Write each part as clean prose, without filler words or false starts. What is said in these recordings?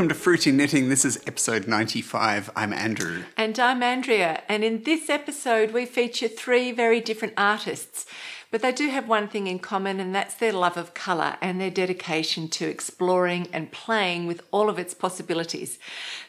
welcome to Fruity Knitting. This is episode 95. I'm Andrew. And I'm Andrea. And in this episode, we feature three very different artists. But they do have one thing in common, and that's their love of colour and their dedication to exploring and playing with all of its possibilities.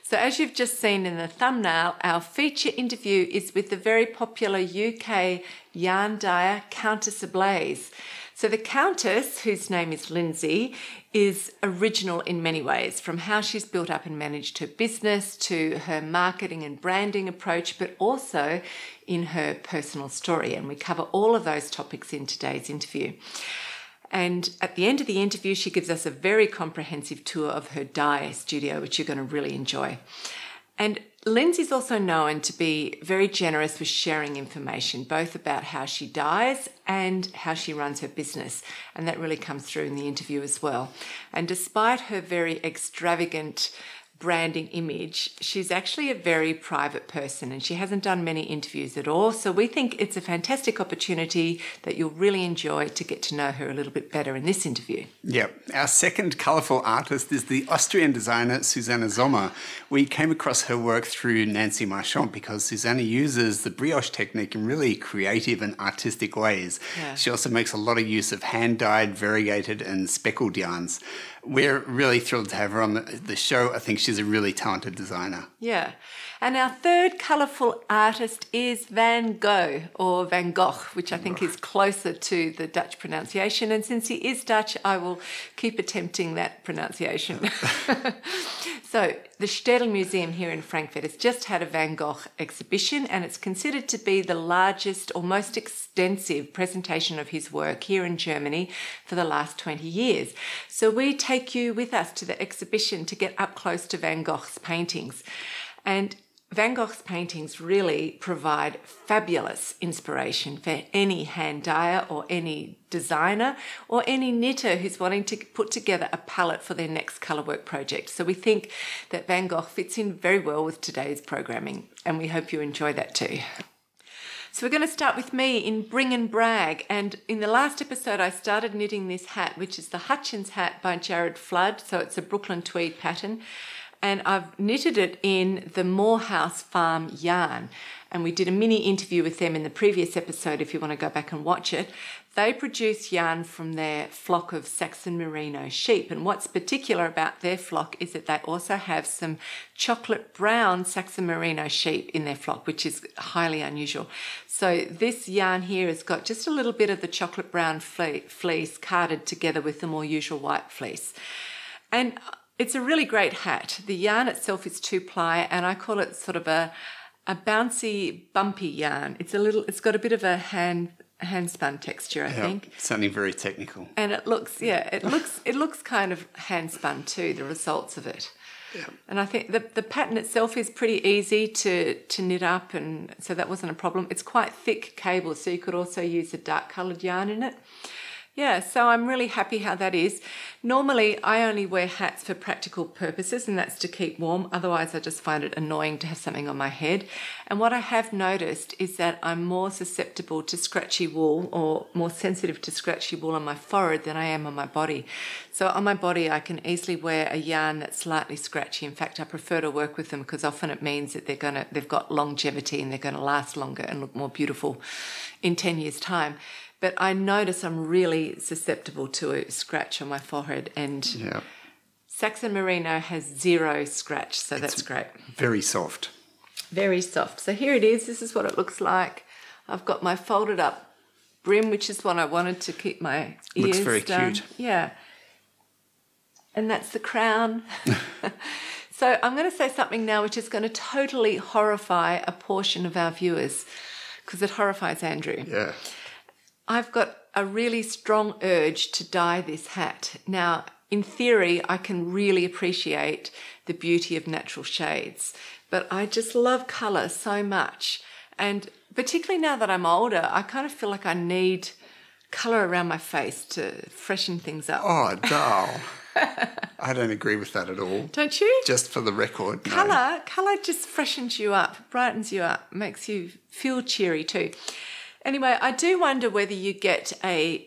So as you've just seen in the thumbnail, our feature interview is with the very popular UK yarn dyer, Countess Ablaze. So the Countess, whose name is Lindsay, is original in many ways, from how she's built up and managed her business to her marketing and branding approach, but also in her personal story. And we cover all of those topics in today's interview. And at the end of the interview, she gives us a very comprehensive tour of her dye studio, which you're going to really enjoy. And Lindsay's also known to be very generous with sharing information, both about how she dyes and how she runs her business. And that really comes through in the interview as well. And despite her very extravagant branding image, she's actually a very private person and she hasn't done many interviews at all. So we think it's a fantastic opportunity that you'll really enjoy to get to know her a little bit better in this interview. Yep. Our second colourful artist is the Austrian designer Susanna Sommer. We came across her work through Nancy Marchand because Susanna uses the brioche technique in really creative and artistic ways. Yeah. She also makes a lot of use of hand-dyed, variegated and speckled yarns. We're really thrilled to have her on the show. I think she's a really talented designer. Yeah. And our third colourful artist is Van Gogh, or Van Gogh, which I think is closer to the Dutch pronunciation. And since he is Dutch, I will keep attempting that pronunciation. So the Städel Museum here in Frankfurt has just had a Van Gogh exhibition, and it's considered to be the largest or most extensive presentation of his work here in Germany for the last 20 years. So we take you with us to the exhibition to get up close to Van Gogh's paintings. And Van Gogh's paintings really provide fabulous inspiration for any hand dyer or any designer or any knitter who's wanting to put together a palette for their next colourwork project. So we think that Van Gogh fits in very well with today's programming, and we hope you enjoy that too. So we're going to start with me in Bring and Brag. And in the last episode, I started knitting this hat, which is the Hutchins hat by Jared Flood. So it's a Brooklyn tweed pattern. And I've knitted it in the Morehouse Farm yarn. And we did a mini interview with them in the previous episode if you want to go back and watch it. They produce yarn from their flock of Saxon Merino sheep. And what's particular about their flock is that they also have some chocolate brown Saxon Merino sheep in their flock, which is highly unusual. So this yarn here has got just a little bit of the chocolate brown fleece carded together with the more usual white fleece. And it's a really great hat. The yarn itself is 2-ply, and I call it sort of a bouncy, bumpy yarn. It's got a bit of a hand spun texture, I think. Something very technical. And it looks kind of hand spun too, the results of it. Yeah. And I think the pattern itself is pretty easy to knit up, and so that wasn't a problem. It's quite thick cable, so you could also use a dark coloured yarn in it. Yeah, so I'm really happy how that is. Normally, I only wear hats for practical purposes, and that's to keep warm. Otherwise, I just find it annoying to have something on my head. And what I have noticed is that I'm more susceptible to scratchy wool, or more sensitive to scratchy wool on my forehead than I am on my body. So on my body, I can easily wear a yarn that's slightly scratchy. In fact, I prefer to work with them because often it means that they've got longevity and they're going to last longer and look more beautiful in 10 years' time. But I notice I'm really susceptible to a scratch on my forehead, and Saxon Merino has 0 scratch, so that's great. Very soft. Very soft. So here it is. This is what it looks like. I've got my folded up brim, which is what I wanted to keep my ears Looks very done. cute. Yeah. And that's the crown. So I'm going to say something now which is going to totally horrify a portion of our viewers, because it horrifies Andrew. Yeah. I've got a really strong urge to dye this hat. Now, in theory, I can really appreciate the beauty of natural shades, but I just love colour so much. And particularly now that I'm older, I kind of feel like I need colour around my face to freshen things up. Oh, dull. I don't agree with that at all. Don't you? Just for the record. Colour just freshens you up, brightens you up, makes you feel cheery too. Anyway, I do wonder whether you get a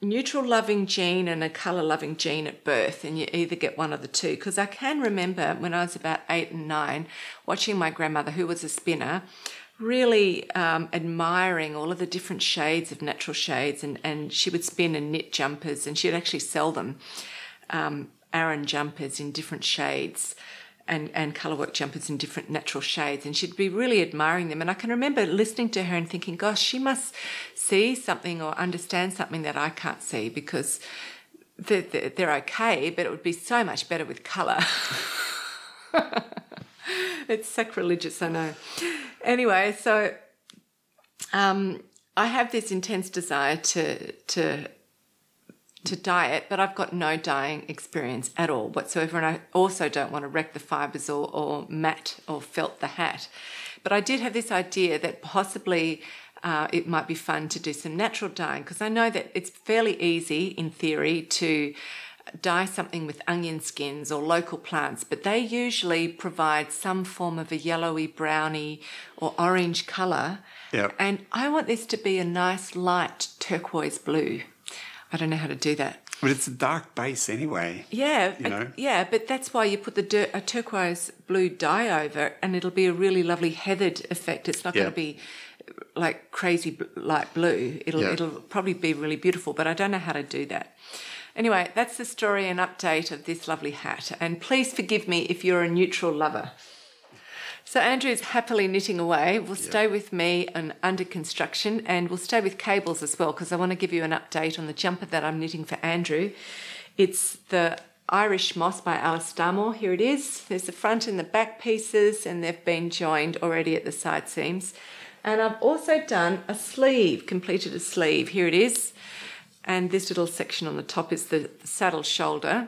neutral loving gene and a colour loving gene at birth, and you either get one of the two. Because I can remember when I was about 8 and 9 watching my grandmother, who was a spinner, really admiring all of the different shades of natural shades, and she would spin and knit jumpers, and she'd actually sell them, Aran jumpers in different shades and colourwork jumpers in different natural shades, and she'd be really admiring them. And I can remember listening to her and thinking, gosh, she must see something or understand something that I can't see, because they're okay, but it would be so much better with colour. It's sacrilegious, I know. Anyway, so I have this intense desire to dye it, but I've got no dyeing experience at all whatsoever, and I also don't want to wreck the fibres or mat or felt the hat. But I did have this idea that possibly it might be fun to do some natural dyeing, because I know that it's fairly easy in theory to dye something with onion skins or local plants, but they usually provide some form of a yellowy, browny or orange colour. Yep. And I want this to be a nice light turquoise blue. I don't know how to do that. But it's a dark base anyway. Yeah, you know? Yeah, but that's why you put a turquoise blue dye over, and it'll be a really lovely heathered effect. It's not going to be like crazy light blue. It'll probably be really beautiful, but I don't know how to do that. Anyway, that's the story and update of this lovely hat. And please forgive me if you're a neutral lover. So Andrew's happily knitting away. Will stay with me and under construction, and we'll stay with cables as well, because I want to give you an update on the jumper that I'm knitting for Andrew. It's the Irish Moss by Alice Starmore. Here it is. There's the front and the back pieces, and they've been joined already at the side seams. And I've also done a sleeve, completed a sleeve. Here it is. And this little section on the top is the saddle shoulder.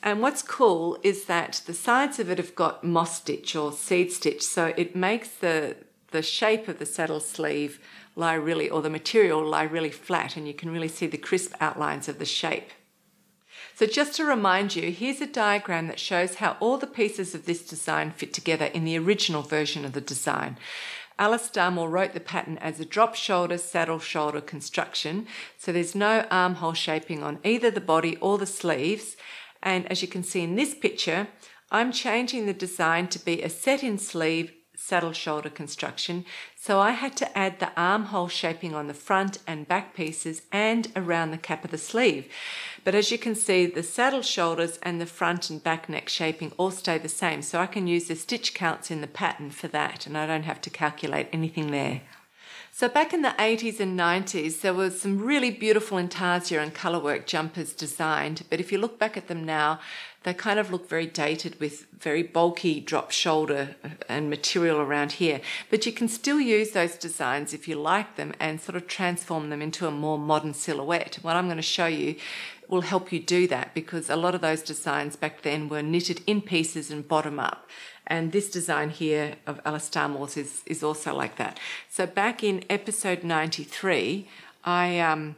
And what's cool is that the sides of it have got moss stitch or seed stitch, so it makes the shape of the saddle sleeve lie really, or the material lie really flat, and you can really see the crisp outlines of the shape. So just to remind you, here's a diagram that shows how all the pieces of this design fit together in the original version of the design. Alice Starmore wrote the pattern as a drop shoulder, saddle shoulder construction, so there's no armhole shaping on either the body or the sleeves. And as you can see in this picture, I'm changing the design to be a set-in sleeve saddle shoulder construction. So I had to add the armhole shaping on the front and back pieces and around the cap of the sleeve. But as you can see, the saddle shoulders and the front and back neck shaping all stay the same. So I can use the stitch counts in the pattern for that, and I don't have to calculate anything there. So back in the 80s and 90s, there was some really beautiful intarsia and colourwork jumpers designed, but if you look back at them now, they kind of look very dated with very bulky drop shoulder and material around here. But you can still use those designs if you like them and sort of transform them into a more modern silhouette. What I'm going to show you will help you do that, because a lot of those designs back then were knitted in pieces and bottom up. And this design here of Alice Starmore's is also like that. So back in episode 93, I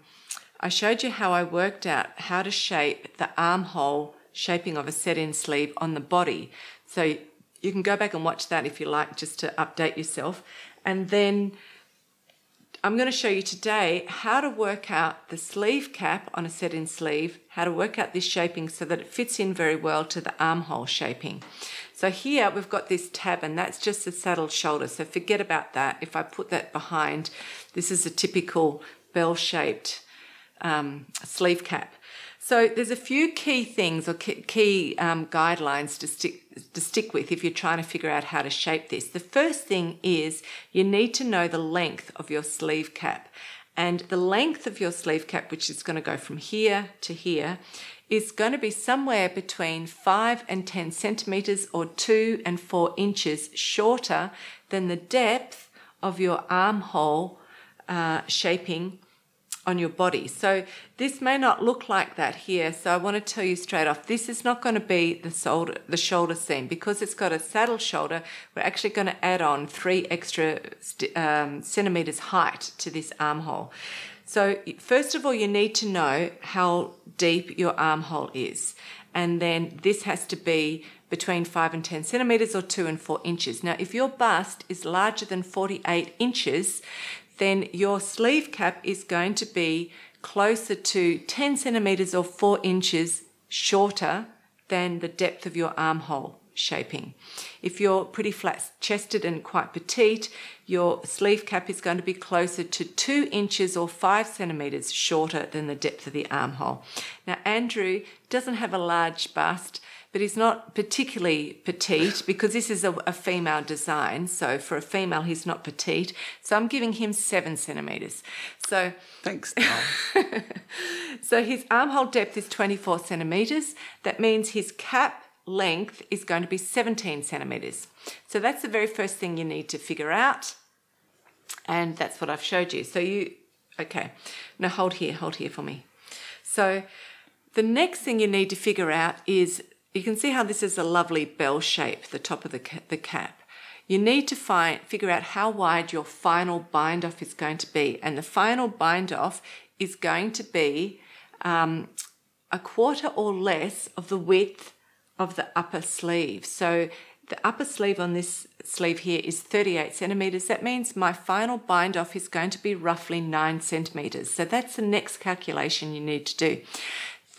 showed you how I worked out how to shape the armhole shaping of a set-in sleeve on the body. So you can go back and watch that if you like, just to update yourself. And then I'm going to show you today how to work out the sleeve cap on a set-in sleeve, how to work out this shaping so that it fits in very well to the armhole shaping. So here we've got this tab, and that's just the saddle shoulder. So forget about that. If I put that behind, this is a typical bell-shaped sleeve cap. So there's a few key things or key guidelines to stick with if you're trying to figure out how to shape this. The first thing is you need to know the length of your sleeve cap. And the length of your sleeve cap, which is going to go from here to here, is going to be somewhere between 5 and 10 centimetres or 2 and 4 inches shorter than the depth of your armhole shaping on your body. So this may not look like that here, so I want to tell you straight off, this is not going to be the shoulder seam. Because it's got a saddle shoulder, we're actually going to add on 3 extra centimetres height to this armhole. So first of all, you need to know how deep your armhole is. And then this has to be between 5 and 10 centimetres or 2 and 4 inches. Now, if your bust is larger than 48 inches, then your sleeve cap is going to be closer to 10 centimetres or 4 inches shorter than the depth of your armhole shaping. If you're pretty flat-chested and quite petite, your sleeve cap is going to be closer to 2 inches or 5 centimetres shorter than the depth of the armhole. Now, Andrew doesn't have a large bust, but he's not particularly petite because this is a female design. So for a female, he's not petite. So I'm giving him 7 centimetres. So thanks, Dal. So his armhole depth is 24 centimetres. That means his cap length is going to be 17 centimetres. So that's the very first thing you need to figure out. And that's what I've showed you. So okay, now hold here for me. So the next thing you need to figure out is, you can see how this is a lovely bell shape, the top of the cap. You need to figure out how wide your final bind-off is going to be. And the final bind-off is going to be a quarter or less of the width of the upper sleeve. So the upper sleeve on this sleeve here is 38 centimetres. That means my final bind-off is going to be roughly 9 centimetres. So that's the next calculation you need to do.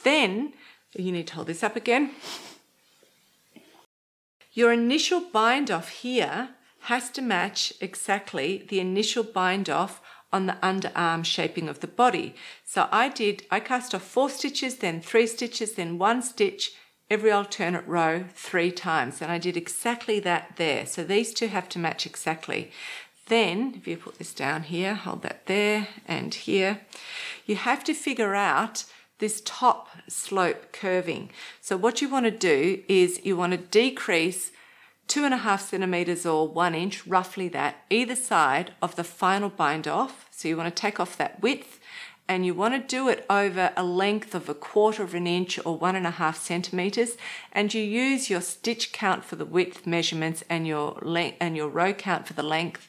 Then you need to hold this up again. Your initial bind-off here has to match exactly the initial bind-off on the underarm shaping of the body. So I cast off 4 stitches, then 3 stitches, then 1 stitch, every alternate row 3 times. And I did exactly that there. So these two have to match exactly. Then, if you put this down here, hold that there and here, you have to figure out this top slope curving. So what you want to do is you want to decrease 2.5 centimetres or 1 inch, roughly that, either side of the final bind off. So you want to take off that width, and you want to do it over a length of 1/4 inch or 1.5 centimetres, and you use your stitch count for the width measurements and your row count for the length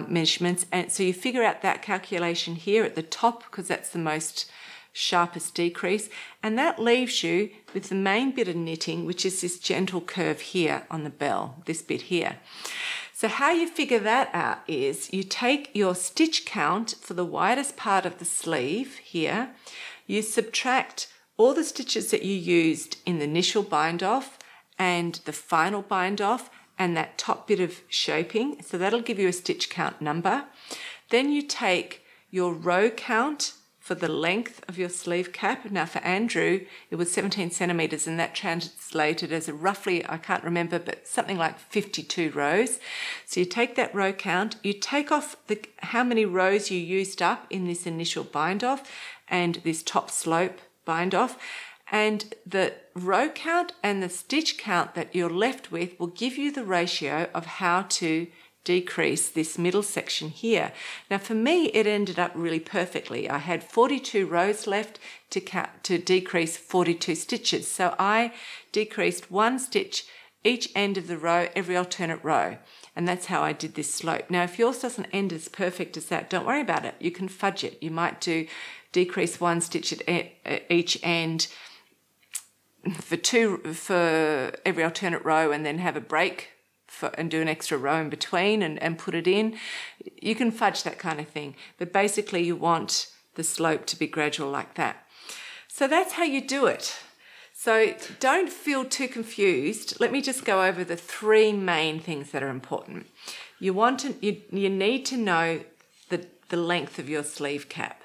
measurements. And so you figure out that calculation here at the top, because that's the most sharpest decrease, and that leaves you with the main bit of knitting, which is this gentle curve here on the bell, this bit here. So how you figure that out is you take your stitch count for the widest part of the sleeve here, you subtract all the stitches that you used in the initial bind off and the final bind off and that top bit of shaping, so that'll give you a stitch count number. Then you take your row count for the length of your sleeve cap. Now for Andrew, it was 17 centimetres, and that translated as a roughly, I can't remember, but something like 52 rows. So you take that row count, you take off how many rows you used up in this initial bind off and this top slope bind off, and the row count and the stitch count that you're left with will give you the ratio of how to decrease this middle section here. Now for me, it ended up really perfectly. I had 42 rows left to decrease 42 stitches. So I decreased 1 stitch each end of the row, every alternate row. And that's how I did this slope. Now, if yours doesn't end as perfect as that, don't worry about it. You can fudge it. You might decrease 1 stitch at each end for every alternate row, and then have a break and do an extra row in between and put it in. You can fudge that kind of thing, but basically you want the slope to be gradual like that. So that's how you do it. So don't feel too confused. Let me just go over the 3 main things that are important. You need to know the length of your sleeve cap,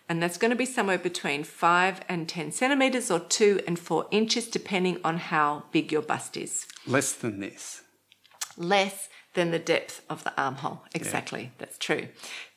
and that's going to be somewhere between 5 and 10 centimetres or 2 and 4 inches, depending on how big your bust is. Less than this. Less than the depth of the armhole. Exactly, yeah. That's true.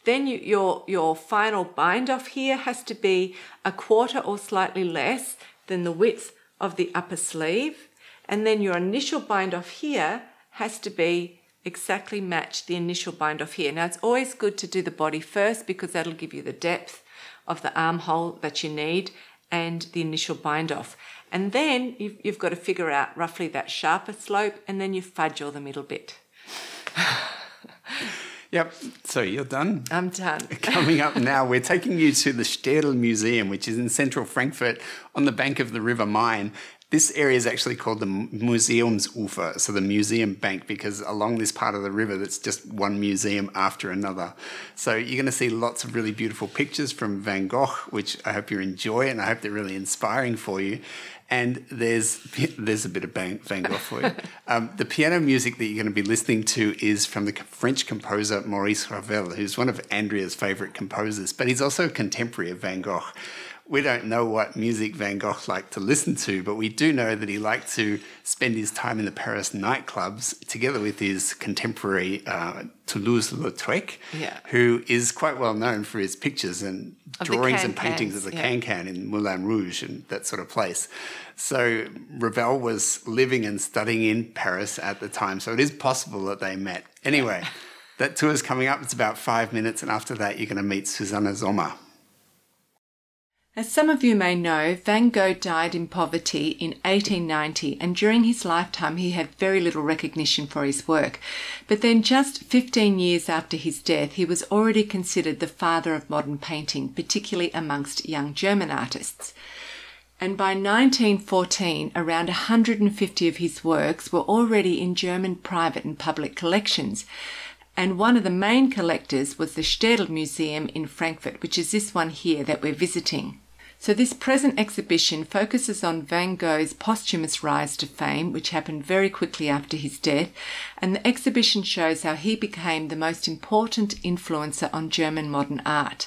Then your final bind off here has to be 1/4 or slightly less than the width of the upper sleeve. And then your initial bind off here has to be exactly match the initial bind off here. Now it's always good to do the body first, because that'll give you the depth of the armhole that you need and the initial bind off. And then you've got to figure out roughly that sharper slope, and then you fudge all the middle bit. Yep, so you're done? I'm done. Coming up now, we're taking you to the Städel Museum, which is in central Frankfurt on the bank of the River Main. This area is actually called the Museumsufer, so the museum bank, because along this part of the river, that's just one museum after another. So you're going to see lots of really beautiful pictures from Van Gogh, which I hope you enjoy, and I hope they're really inspiring for you. And there's a bit of Van Gogh for you. The piano music that you're going to be listening to is from the French composer Maurice Ravel, who's one of Andrea's favourite composers, but he's also a contemporary of Van Gogh. We don't know what music Van Gogh liked to listen to, but we do know that he liked to spend his time in the Paris nightclubs together with his contemporary Toulouse-Lautrec, who is quite well known for his pictures and drawings and paintings of the Can-Can in Moulin Rouge and that sort of place. So Ravel was living and studying in Paris at the time, so it is possible that they met. Anyway, that tour is coming up. It's about 5 minutes, and after that you're going to meet Susanne Sommer. As some of you may know, Van Gogh died in poverty in 1890, and during his lifetime he had very little recognition for his work. But then just 15 years after his death, he was already considered the father of modern painting, particularly amongst young German artists. And by 1914, around 150 of his works were already in German private and public collections. And one of the main collectors was the Städel Museum in Frankfurt, which is this one here that we're visiting. So this present exhibition focuses on Van Gogh's posthumous rise to fame, which happened very quickly after his death, and the exhibition shows how he became the most important influencer on German modern art.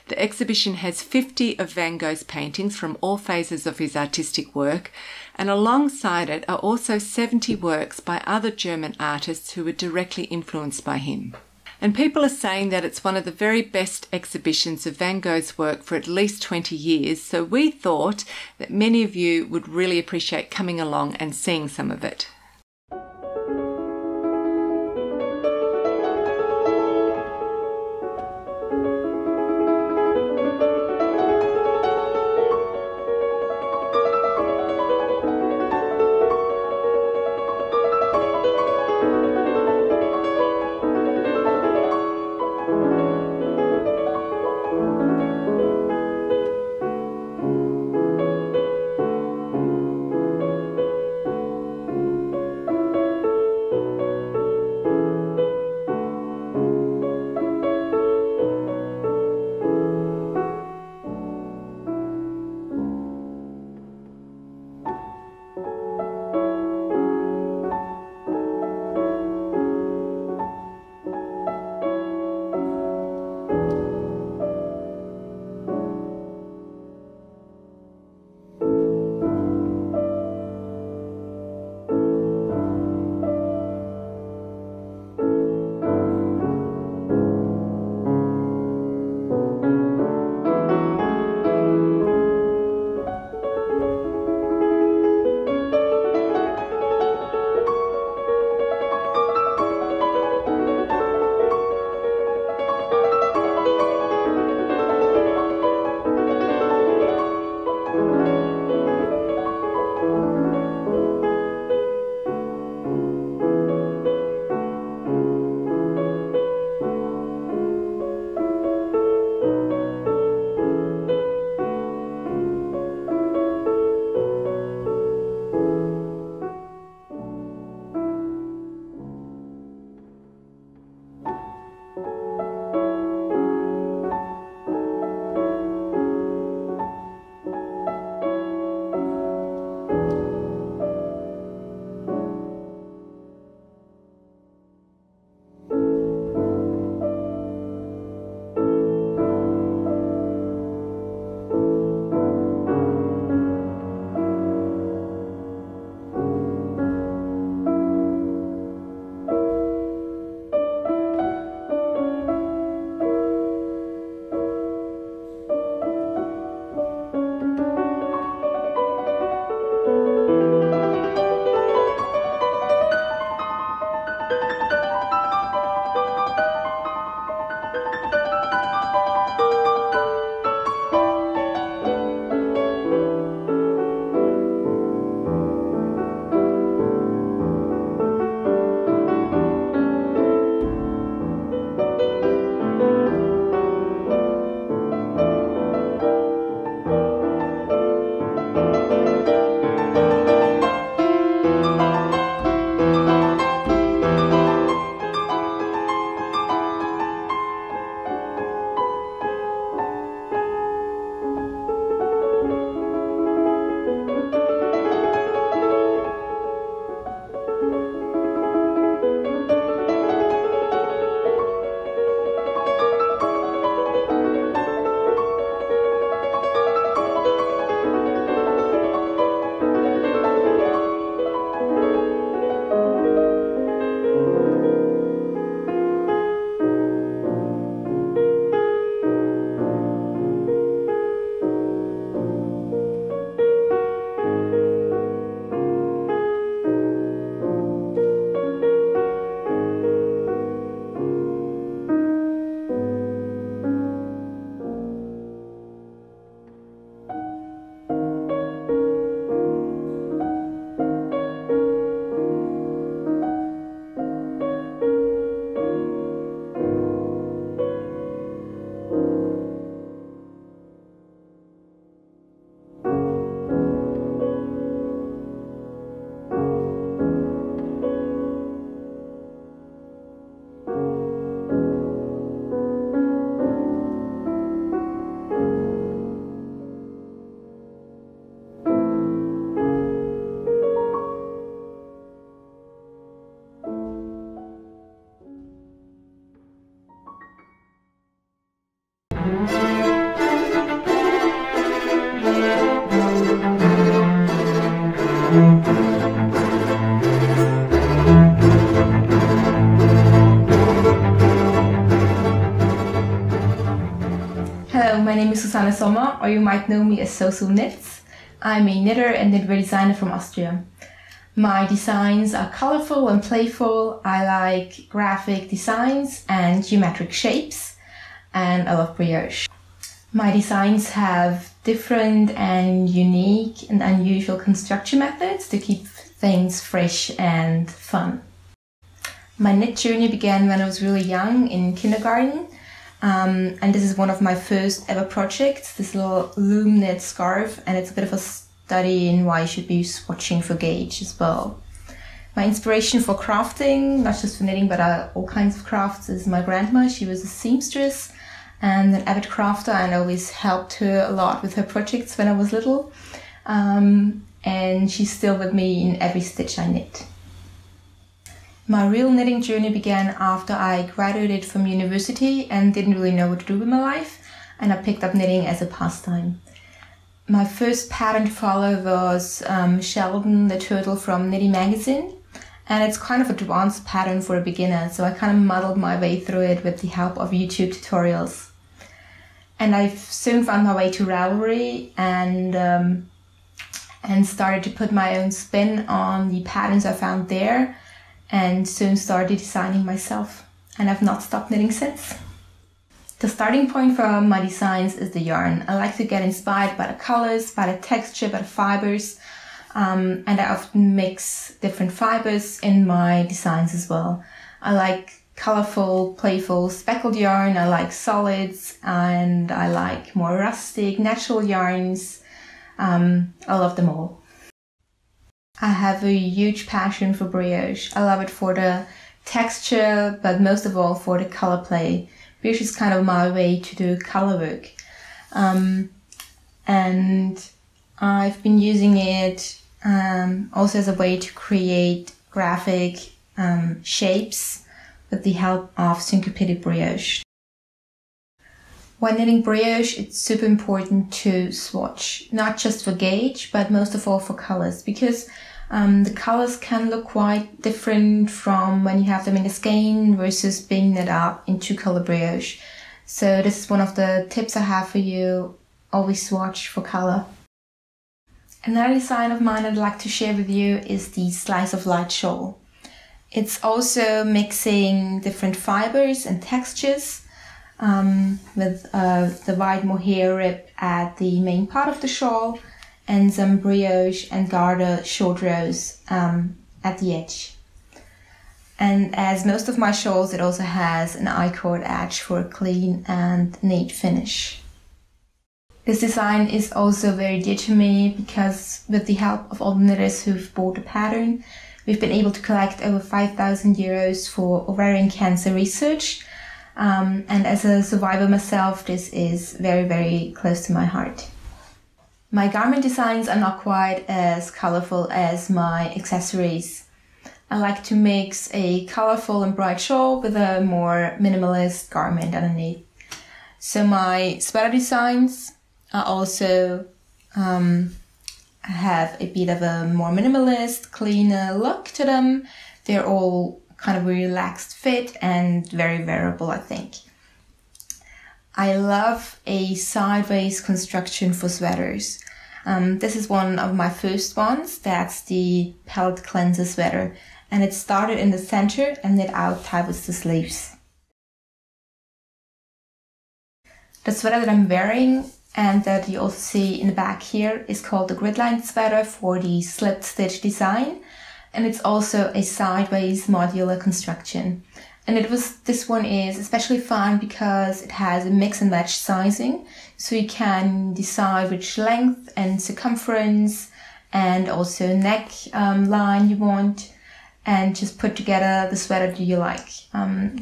The exhibition has 50 of Van Gogh's paintings from all phases of his artistic work, and alongside it are also 70 works by other German artists who were directly influenced by him. And people are saying that it's one of the very best exhibitions of Van Gogh's work for at least 20 years, so we thought that many of you would really appreciate coming along and seeing some of it. is Susanne Sommer, or you might know me as Sosu Knits. I'm a knitter and knitwear designer from Austria. My designs are colorful and playful. I like graphic designs and geometric shapes, and I love brioche. My designs have different and unique and unusual construction methods to keep things fresh and fun. My knit journey began when I was really young in kindergarten, and this is one of my first ever projects, this little loom knit scarf, and it's a bit of a study in why you should be swatching for gauge as well. My inspiration for crafting, not just for knitting but all kinds of crafts, is my grandma. She was a seamstress and an avid crafter, and I always helped her a lot with her projects when I was little, and she's still with me in every stitch I knit. My real knitting journey began after I graduated from university and didn't really know what to do with my life, and I picked up knitting as a pastime. My first pattern to follow was Sheldon the Turtle from Knitty Magazine, and it's kind of an advanced pattern for a beginner, so I kind of muddled my way through it with the help of YouTube tutorials. And I've soon found my way to Ravelry and started to put my own spin on the patterns I found there, and soon started designing myself, and I've not stopped knitting since. The starting point for my designs is the yarn. I like to get inspired by the colors, by the texture, by the fibers, and I often mix different fibers in my designs as well. I like colorful, playful, speckled yarn, I like solids, and I like more rustic, natural yarns. I love them all. I have a huge passion for brioche. I love it for the texture, but most of all for the color play. Brioche is kind of my way to do color work. And I've been using it also as a way to create graphic shapes with the help of syncopated brioche. When knitting brioche, it's super important to swatch, not just for gauge, but most of all for colors, because the colors can look quite different from when you have them in a skein versus being knit up in two-color brioche. So this is one of the tips I have for you: always swatch for color. Another design of mine I'd like to share with you is the Slice of Light shawl. It's also mixing different fibers and textures, with the white mohair rib at the main part of the shawl and some brioche and garter short rows at the edge. And as most of my shawls, it also has an I-cord edge for a clean and neat finish. This design is also very dear to me because with the help of all the knitters who've bought the pattern, we've been able to collect over 5,000 euros for ovarian cancer research. And as a survivor myself, this is very, very close to my heart. My garment designs are not quite as colorful as my accessories. I like to mix a colorful and bright shawl with a more minimalist garment underneath. So my sweater designs are also have a bit of a more minimalist, cleaner look to them. They're all kind of a relaxed fit and very wearable, I think. I love a sideways construction for sweaters. This is one of my first ones. That's the Pellet Cleanser sweater. And it started in the center and knit out towards the sleeves. The sweater that I'm wearing and that you also see in the back here is called the Gridline sweater for the slip stitch design. And it's also a sideways modular construction. And this one is especially fun because it has a mix and match sizing. So you can decide which length and circumference and also neck line you want, and just put together the sweater that you like.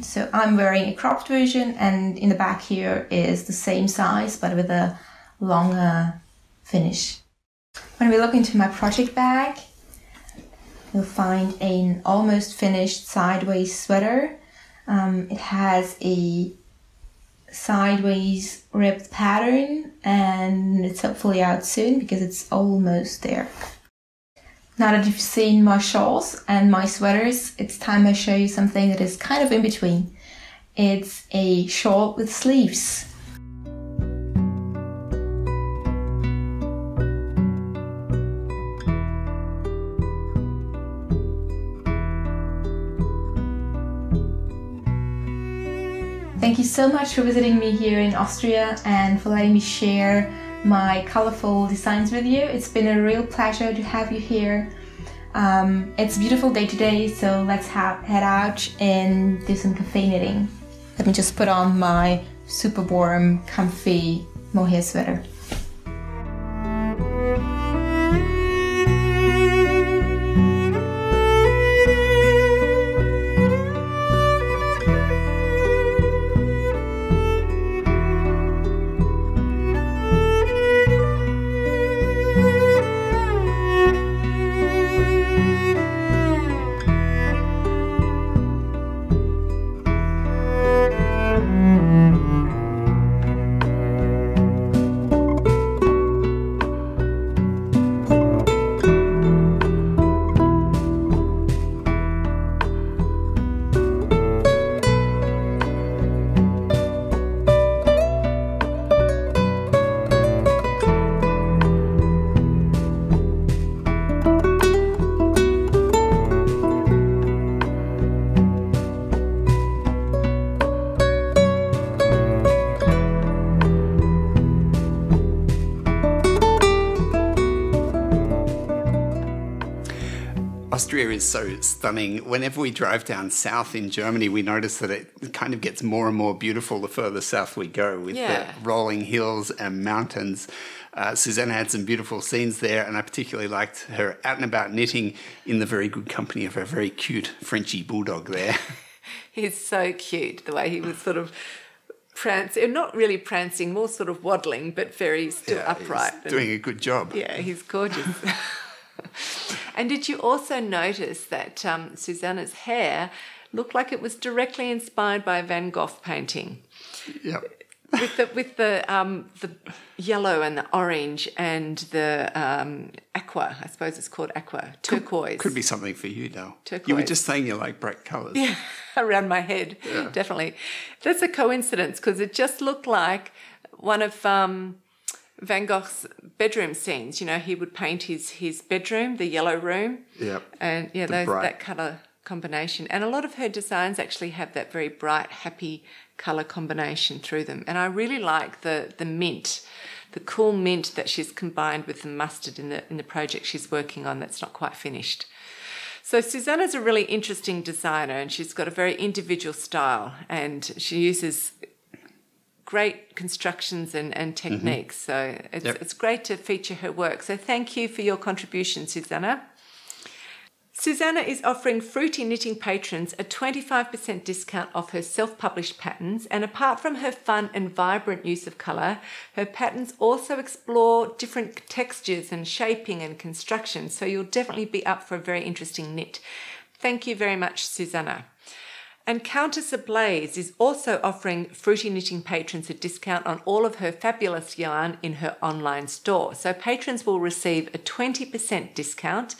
So I'm wearing a cropped version, and in the back here is the same size but with a longer finish. When we look into my project bag, you'll find an almost finished sideways sweater. It has a sideways ribbed pattern and it's hopefully out soon because it's almost there. Now that you've seen my shawls and my sweaters, it's time I show you something that is kind of in between. It's a shawl with sleeves. Thank you so much for visiting me here in Austria and for letting me share my colorful designs with you. It's been a real pleasure to have you here. It's a beautiful day today, so let's head out and do some cafe knitting. Let me just put on my super warm, comfy mohair sweater. Austria is so stunning. Whenever we drive down south in Germany, we notice that it kind of gets more and more beautiful the further south we go, with the rolling hills and mountains. Susanna had some beautiful scenes there, and I particularly liked her out and about knitting in the very good company of her very cute Frenchy bulldog there. He's so cute, the way he was sort of prancing, not really prancing, more sort of waddling, but very still upright. He's doing a good job. Yeah, he's gorgeous. And did you also notice that Susanna's hair looked like it was directly inspired by a Van Gogh painting? Yep. With the yellow and the orange and the aqua, I suppose it's called aqua, turquoise. Could be something for you, Dal. Turquoise. You were just saying you like bright colours. Yeah, around my head, definitely. That's a coincidence because it just looked like one of Van Gogh's bedroom scenes. You know, he would paint his bedroom, the yellow room. Yep. And that colour combination. And a lot of her designs actually have that very bright, happy colour combination through them. And I really like the mint, the cool mint that she's combined with the mustard in the project she's working on that's not quite finished. So Susanna's a really interesting designer, and she's got a very individual style, and she uses great constructions and techniques. So it's great to feature her work. So thank you for your contribution, Susanna. Susanna is offering Fruity Knitting patrons a 25% discount off her self-published patterns, and apart from her fun and vibrant use of colour, her patterns also explore different textures and shaping and construction, so you'll definitely be up for a very interesting knit. Thank you very much, Susanna. And Countess Ablaze is also offering Fruity Knitting patrons a discount on all of her fabulous yarn in her online store. So patrons will receive a 20% discount,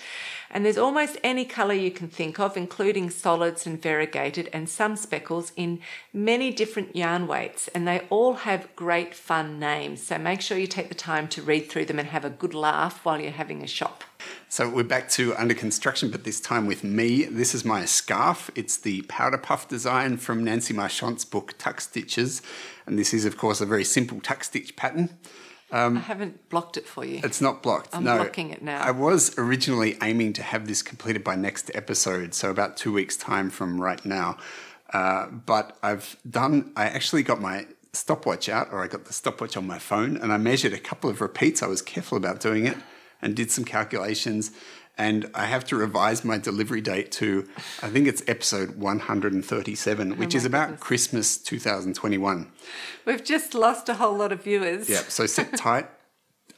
and there's almost any colour you can think of, including solids and variegated and some speckles in many different yarn weights, and they all have great fun names. So make sure you take the time to read through them and have a good laugh while you're having a shop. So we're back to under construction, but this time with me. This is my scarf. It's the powder puff design from Nancy Marchand's book Tuck Stitches, and this is, of course, a very simple tuck stitch pattern. I haven't blocked it for you. It's not blocked. I'm blocking it now. I was originally aiming to have this completed by next episode, so about 2 weeks' time from right now. But I actually got my stopwatch out, or I got the stopwatch on my phone, and I measured a couple of repeats. I was careful about doing it and did some calculations, and I have to revise my delivery date to, I think it's episode 137, which is about Christmas 2021. We've just lost a whole lot of viewers. Yeah, so sit tight.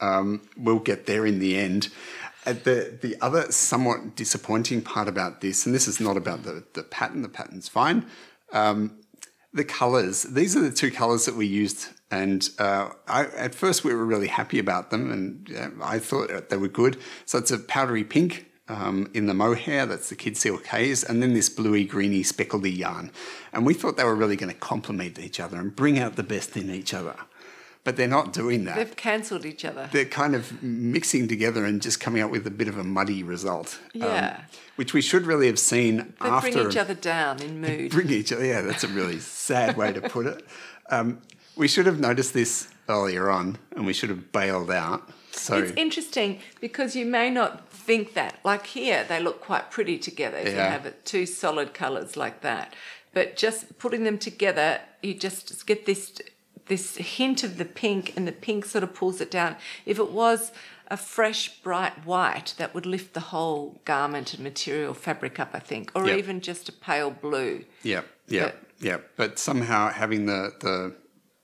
We'll get there in the end. The other somewhat disappointing part about this, and this is not about the pattern's fine, the colours. These are the two colours that we used, and at first we were really happy about them, and I thought they were good. So it's a powdery pink in the mohair, that's the Kid Silk Haze, and then this bluey, greeny, speckledy yarn. And we thought they were really going to complement each other and bring out the best in each other. but they're not doing that. They've cancelled each other. They're kind of mixing together and just coming up with a bit of a muddy result. Yeah. Which we should really have seen They after. bring each other down in mood. Bring each other, yeah, that's a really sad way to put it. We should have noticed this earlier on and we should have bailed out. So It's interesting because you may not think that. Like here, they look quite pretty together if you have two solid colours like that. But just putting them together, you just get this hint of the pink, and the pink sort of pulls it down. If it was a fresh, bright white, that would lift the whole garment and material fabric up, I think, or even just a pale blue. Yeah. But somehow having the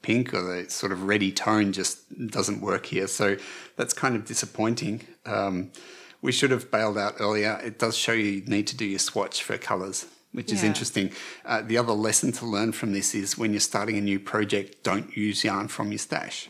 pink or the sort of reddy tone just doesn't work here. So that's kind of disappointing. We should have bailed out earlier. It does show you need to do your swatch for colours, which is interesting. The other lesson to learn from this is when you're starting a new project, don't use yarn from your stash.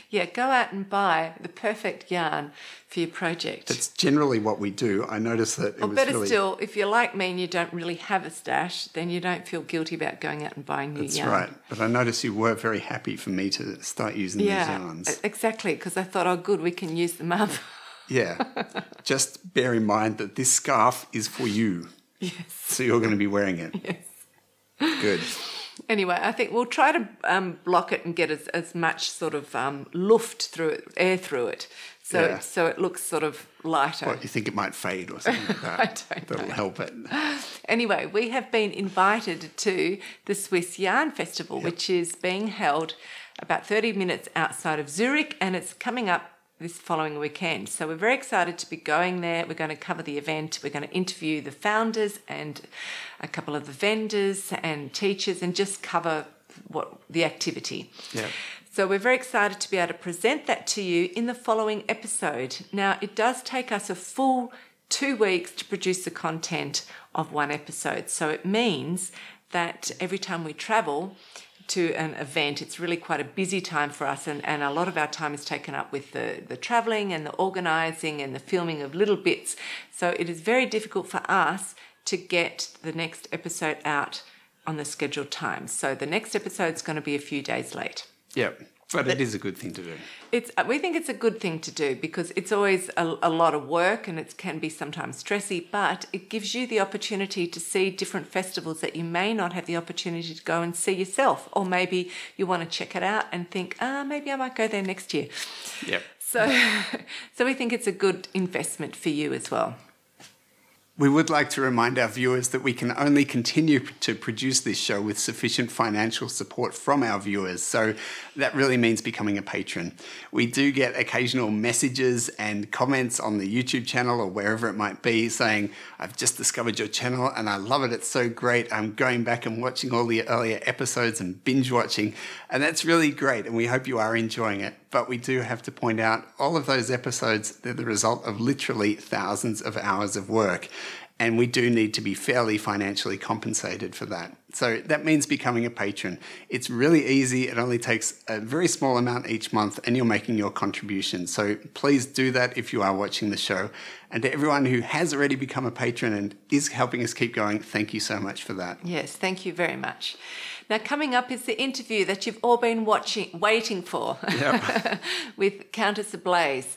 Yeah, go out and buy the perfect yarn for your project. That's generally what we do. I noticed that it was better really... still, if you're like me and you don't really have a stash, then you don't feel guilty about going out and buying new yarn. That's right. But I noticed you were very happy for me to start using these yarns. Exactly, because I thought, oh, good, we can use them up. Yeah. Just bear in mind that this scarf is for you. Yes. So you're going to be wearing it. Yes. Good. Anyway, I think we'll try to block it and get as much sort of luft through it, air through it, so it looks sort of lighter. What, you think it might fade or something like that? I don't know. That'll help it. Anyway, we have been invited to the Swiss Yarn Festival, which is being held about 30 minutes outside of Zurich, and it's coming up this following weekend. So we're very excited to be going there. We're going to cover the event. We're going to interview the founders and a couple of the vendors and teachers and just cover the activity. Yeah. So we're very excited to be able to present that to you in the following episode. Now, it does take us a full 2 weeks to produce the content of one episode. So it means that every time we travel to an event, it's really quite a busy time for us, and a lot of our time is taken up with the travelling and the organising and the filming of little bits. So it is very difficult for us to get the next episode out on the scheduled time. So the next episode is going to be a few days late. Yeah, but it is a good thing to do. We think it's a good thing to do because it's always a lot of work and it can be sometimes stressy, but it gives you the opportunity to see different festivals that you may not have the opportunity to go and see yourself, or maybe you want to check it out and think, maybe I might go there next year. Yep. So we think it's a good investment for you as well. We would like to remind our viewers that we can only continue to produce this show with sufficient financial support from our viewers. So that really means becoming a patron. We do get occasional messages and comments on the YouTube channel or wherever it might be saying, I've just discovered your channel and I love it. It's so great. I'm going back and watching all the earlier episodes and binge watching. And that's really great. And we hope you are enjoying it. But we do have to point out all of those episodes, they're the result of literally thousands of hours of work. And we do need to be fairly financially compensated for that. So that means becoming a patron. It's really easy. It only takes a very small amount each month and you're making your contribution. So please do that if you are watching the show. And to everyone who has already become a patron and is helping us keep going, thank you so much for that. Yes, thank you very much. Now, coming up is the interview that you've all been waiting for with Countess Ablaze.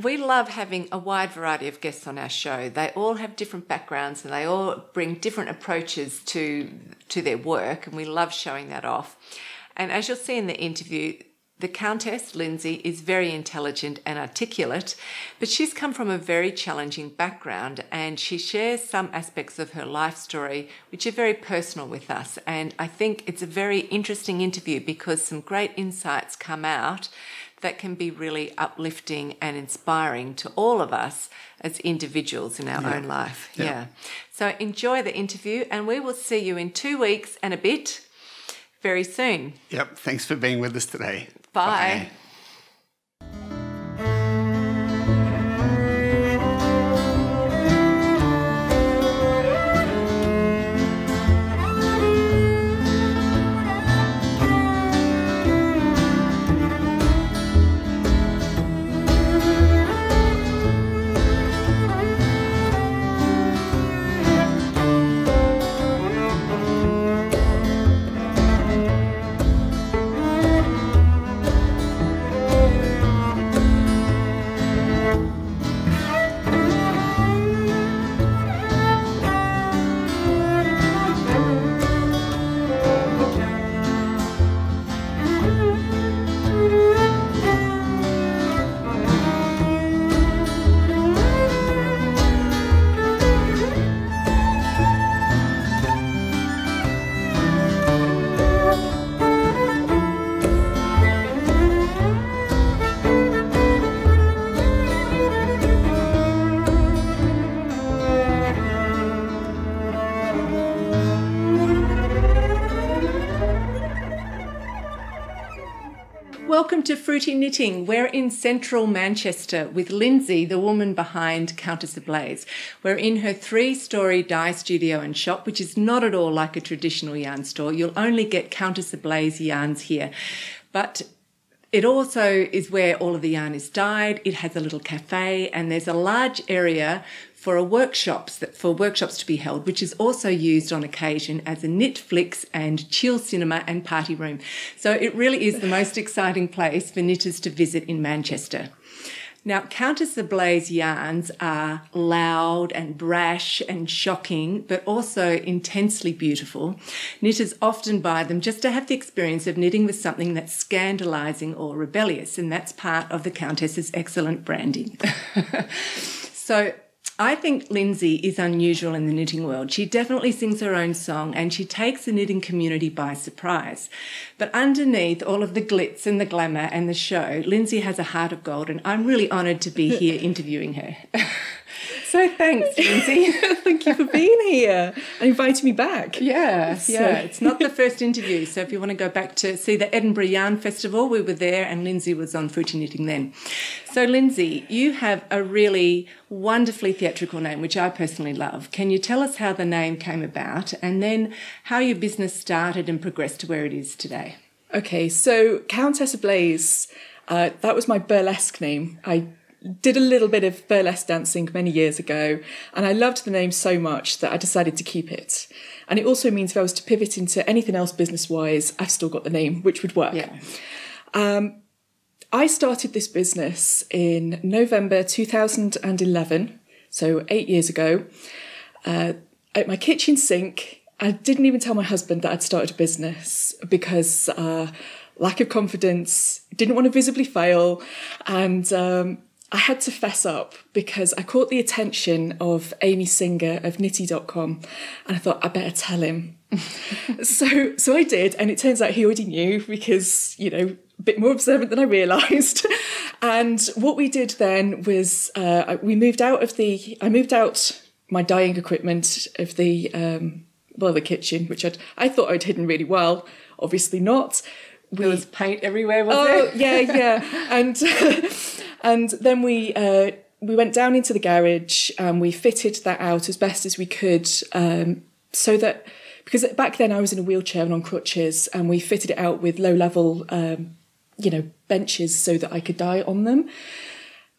We love having a wide variety of guests on our show. They all have different backgrounds and they all bring different approaches to their work, and we love showing that off. And as you'll see in the interview, the Countess, Lindsay, is very intelligent and articulate, but she's come from a very challenging background and she shares some aspects of her life story which are very personal with us. And I think it's a very interesting interview because some great insights come out that can be really uplifting and inspiring to all of us as individuals in our own life. Yeah. So enjoy the interview and we will see you in 2 weeks and a bit very soon. Yep. Thanks for being with us today. Bye. Bye. welcome to Fruity Knitting. We're in central Manchester with Lindsay, the woman behind Countess Ablaze. We're in her 3-story dye studio and shop, which is not at all like a traditional yarn store. You'll only get Countess Ablaze yarns here. But it also is where all of the yarn is dyed. It has a little cafe, and there's a large area for workshops to be held, which is also used on occasion as a knit flicks and chill cinema and party room. So it really is the most exciting place for knitters to visit in Manchester. Now, Countess Ablaze yarns are loud and brash and shocking, but also intensely beautiful. Knitters often buy them just to have the experience of knitting with something that's scandalising or rebellious, and that's part of the Countess's excellent branding. So I think Lindsay is unusual in the knitting world. She definitely sings her own song and she takes the knitting community by surprise. But underneath all of the glitz and the glamour and the show, Lindsay has a heart of gold, and I'm really honoured to be here interviewing her. So thanks, Lindsay. Thank you for being here and inviting me back. Yeah. It's not the first interview. So if you want to go back to see the Edinburgh Yarn Festival, we were there and Lindsay was on Fruity Knitting then. So Lindsay, you have a really wonderfully theatrical name, which I personally love. Can you tell us how the name came about and then how your business started and progressed to where it is today? Okay, so Countess Ablaze, that was my burlesque name. I did a little bit of burlesque dancing many years ago, and I loved the name so much that I decided to keep it. And it also means if I was to pivot into anything else business-wise, I've still got the name, which would work. Yeah. I started this business in November 2011, so 8 years ago, at my kitchen sink. I didn't even tell my husband that I'd started a business because lack of confidence, didn't want to visibly fail, and I had to fess up because I caught the attention of Amy Singer of Knitty.com, and I thought I better tell him. So I did, and it turns out he already knew because, you know, a bit more observant than I realised. And what we did then was I moved out my dyeing equipment of the kitchen, which I thought I'd hidden really well. Obviously not. There was paint everywhere, was there? Yeah. And then we went down into the garage and we fitted that out as best as we could, so that, because back then I was in a wheelchair and on crutches, and we fitted it out with low-level, benches so that I could dye on them.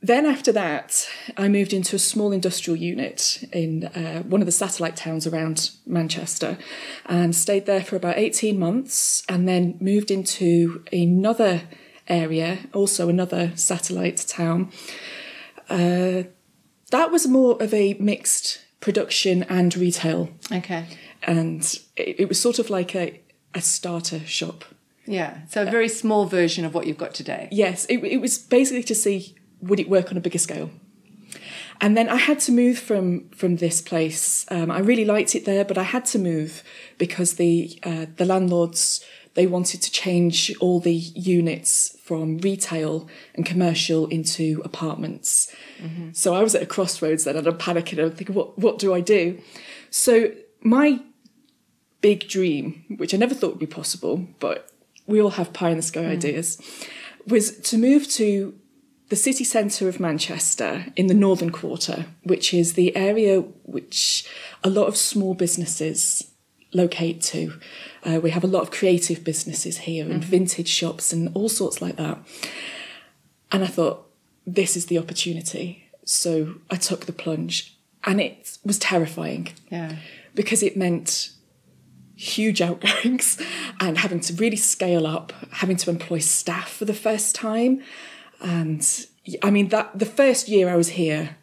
Then after that, I moved into a small industrial unit in one of the satellite towns around Manchester and stayed there for about 18 months, and then moved into another area, also another satellite town. That was more of a mixed production and retail. Okay. And it was sort of like a starter shop. Yeah, so a very small version of what you've got today. Yes, it was basically to see, would it work on a bigger scale? And then I had to move from this place. I really liked it there, but I had to move because the landlords, they wanted to change all the units from retail and commercial into apartments. Mm-hmm. So I was at a crossroads then, and I'm panicking. I'm thinking, what do I do? So my big dream, which I never thought would be possible, but we all have pie-in-the-sky ideas, was to move to the city centre of Manchester in the Northern Quarter, which is the area which a lot of small businesses locate to. We have a lot of creative businesses here and vintage shops and all sorts like that. And I thought, this is the opportunity. So I took the plunge, and it was terrifying. Yeah. Because it meant huge outgoings and having to really scale up, having to employ staff for the first time. And I mean, that the first year I was here,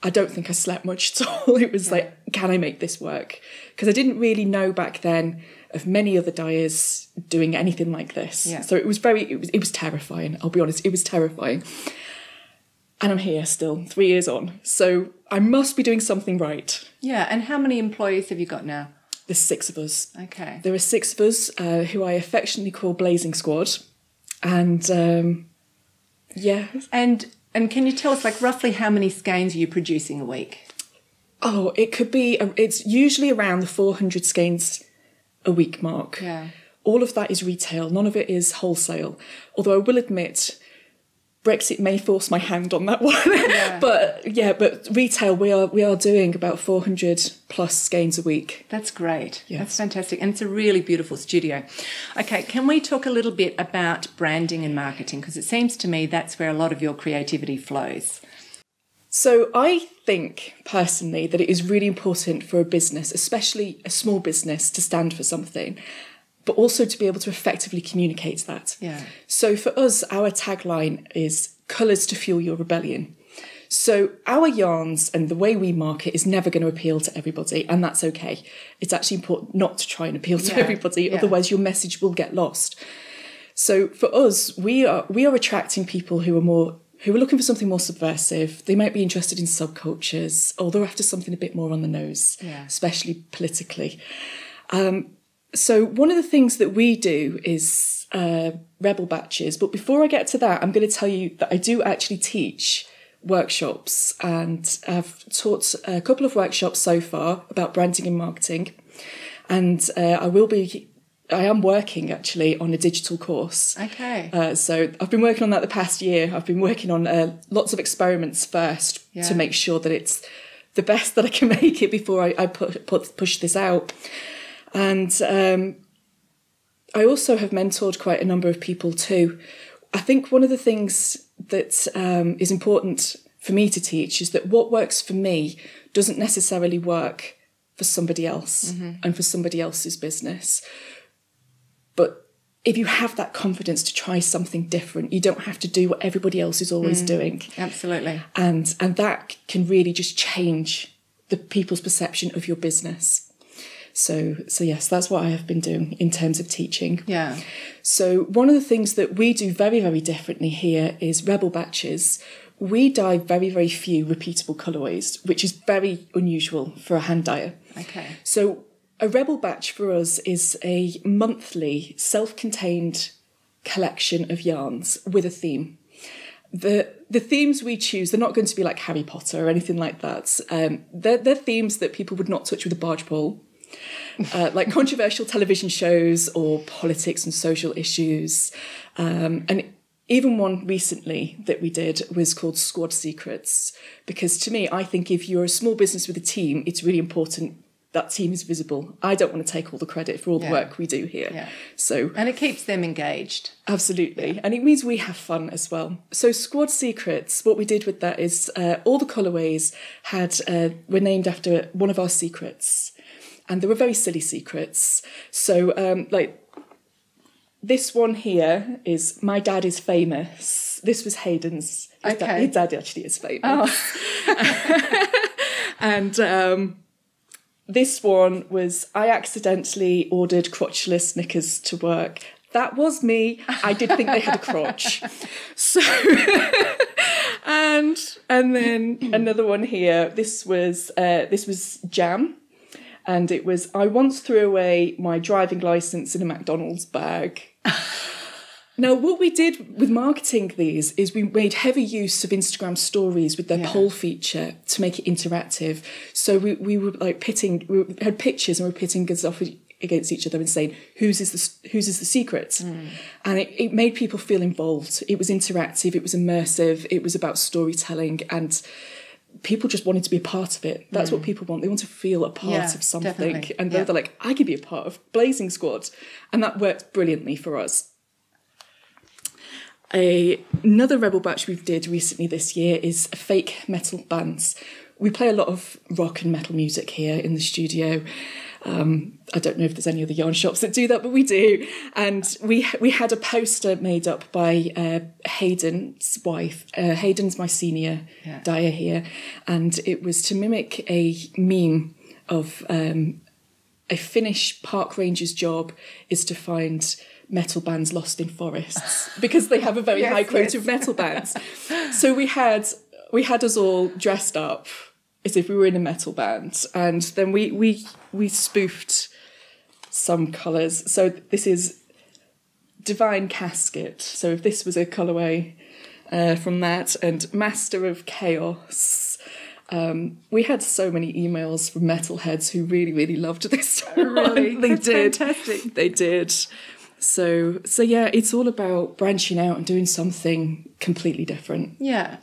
I don't think I slept much at all. It was like, can I make this work? Because I didn't really know back then of many other dyers doing anything like this. Yeah. So it was terrifying. I'll be honest, it was terrifying. And I'm here still, 3 years on. So I must be doing something right. Yeah, and how many employees have you got now? There's 6 of us. Okay. There are 6 of us who I affectionately call Blazing Squad. And yeah. And can you tell us, like, roughly how many skeins are you producing a week? Oh, it could be, it's usually around the 400 skeins a week mark. Yeah. all of that is retail. None of it is wholesale. Although I will admit, Brexit may force my hand on that one. Yeah. but retail, we are doing about 400 plus skeins a week. That's great. Yes. That's fantastic. And it's a really beautiful studio. Okay, can we talk a little bit about branding and marketing? Because it seems to me that's where a lot of your creativity flows. So I think personally that it is really important for a business, especially a small business, to stand for something, but also to be able to effectively communicate that. Yeah. So for us, our tagline is colours to fuel your rebellion. So our yarns and the way we market is never going to appeal to everybody, and that's okay. It's actually important not to try and appeal to everybody, otherwise your message will get lost. So for us, we are attracting people who are looking for something more subversive. They might be interested in subcultures, or they're after something a bit more on the nose, especially politically. So one of the things that we do is rebel batches. But before I get to that, I'm going to tell you that I do actually teach workshops, and I've taught a couple of workshops so far about branding and marketing. And I am working actually on a digital course. Okay. So I've been working on that the past year. I've been working on lots of experiments first to make sure that it's the best that I can make it before I push this out. And I also have mentored quite a number of people too. I think one of the things that is important for me to teach is that what works for me doesn't necessarily work for somebody else and for somebody else's business. But if you have that confidence to try something different, you don't have to do what everybody else is always doing. Absolutely. And that can really just change the people's perception of your business. So yes, that's what I have been doing in terms of teaching. Yeah. So one of the things that we do very, very differently here is rebel batches. We dye very, very few repeatable colourways, which is very unusual for a hand dyer. Okay. So a rebel batch for us is a monthly self-contained collection of yarns with a theme. The themes we choose, they're not going to be like Harry Potter or anything like that. They're themes that people would not touch with a barge pole. Like controversial television shows or politics and social issues. And even one recently that we did was called Squad Secrets, because to me, I think if you're a small business with a team, it's really important that team is visible. I don't want to take all the credit for all the work we do here. Yeah. And it keeps them engaged. Absolutely. And it means we have fun as well. So Squad Secrets, what we did with that is all the colourways were named after one of our secrets. And they were very silly secrets. So, this one here is My Dad is Famous. This was Hayden's. His dad actually is famous. Oh. And this one was I accidentally ordered crotchless knickers to work. That was me. I did think they had a crotch. So, and then another one here. This was Jam. And it was, I once threw away my driving licence in a McDonald's bag. Now, what we did with marketing these is we made heavy use of Instagram stories with their poll feature to make it interactive. So we were like we had pictures and we were pitting us off against each other and saying, whose is the secret? And it made people feel involved. It was interactive, it was immersive, it was about storytelling, and people just wanted to be a part of it. That's what people want. They want to feel a part of something. Definitely. And they're like, I could be a part of Blazing Squad. And that worked brilliantly for us. Another rebel batch we did recently this year is fake metal bands. We play a lot of rock and metal music here in the studio. I don't know if there's any other yarn shops that do that, but we do. And we had a poster made up by Hayden's wife. Hayden's my senior dyer here. And it was to mimic a meme of a Finnish park ranger's job is to find metal bands lost in forests, because they have a very high quota of metal bands. So we had us all dressed up as if we were in a metal band, and then we spoofed some colours. So this is Divine Casket. So if this was a colourway from that, and Master of Chaos. We had so many emails from metalheads who really, really loved this one. Really? They That's did. Fantastic. They did. So yeah, it's all about branching out and doing something completely different. Yeah,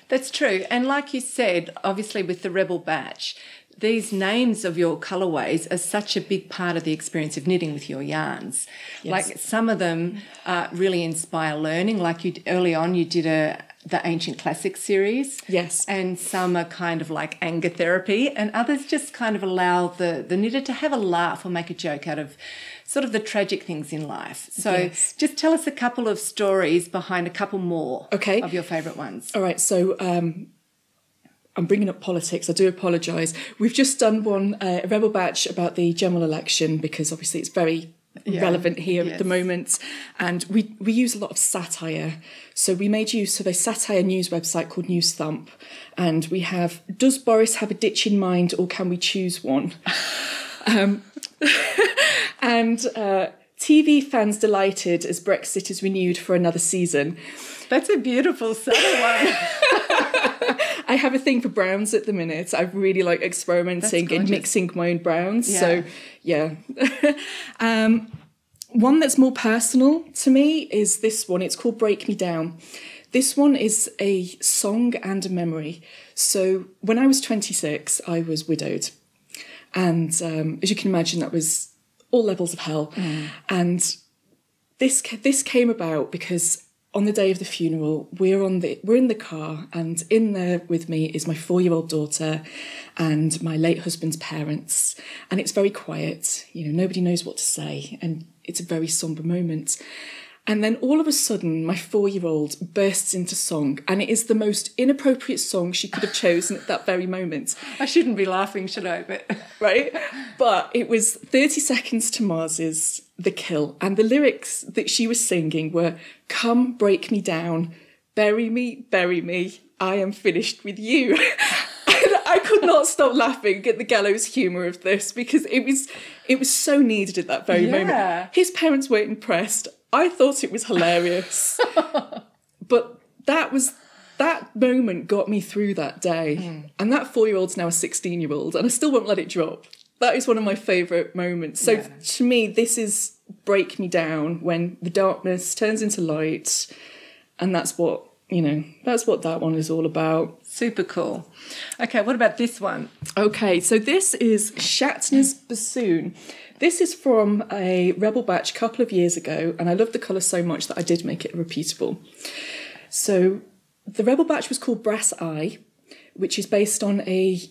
that's true. And like you said, obviously with the Rebel Batch, these names of your colourways are such a big part of the experience of knitting with your yarns. Yes. Like some of them really inspire learning. Like you early on, you did the Ancient Classics series. Yes. And some are kind of like anger therapy, and others just kind of allow the knitter to have a laugh or make a joke out of sort of the tragic things in life. So just tell us a couple of stories behind a couple more of your favourite ones. All right, so I'm bringing up politics. I do apologise. We've just done one, a Rebel Batch about the general election, because obviously it's very relevant here at the moment. And we use a lot of satire. So we made use of a satire news website called News Thump. And we have, does Boris have a ditch in mind, or can we choose one? And TV fans delighted as Brexit is renewed for another season. That's a beautiful subtle one. I have a thing for browns at the minute. I really like experimenting and mixing my own browns. Yeah. So, yeah. One that's more personal to me is this one. It's called Break Me Down. This one is a song and a memory. So when I was 26, I was widowed. And as you can imagine, that was all levels of hell. And this came about because on the day of the funeral, we're in the car, and in there with me is my 4-year-old daughter and my late husband's parents. And it's very quiet, nobody knows what to say, and it's a very somber moment. And then all of a sudden, my 4-year-old bursts into song, and it is the most inappropriate song she could have chosen at that very moment. I shouldn't be laughing, should I? But right? But it was 30 Seconds to Mars's The Kill, and the lyrics that she was singing were, "Come, break me down, bury me, I am finished with you." And I could not stop laughing at the gallows humour of this, because it was so needed at that very moment. His parents weren't impressed. I thought it was hilarious. But that moment got me through that day. And that 4-year-old's now a 16-year-old, and I still won't let it drop. That is one of my favourite moments. So to me, this is break me down, when the darkness turns into light. And that's what that one is all about. Super cool. Okay, what about this one? Okay, so this is Shatner's Bassoon. This is from a Rebel Batch a couple of years ago, and I love the colour so much that I did make it repeatable. So the Rebel Batch was called Brass Eye, which is based on a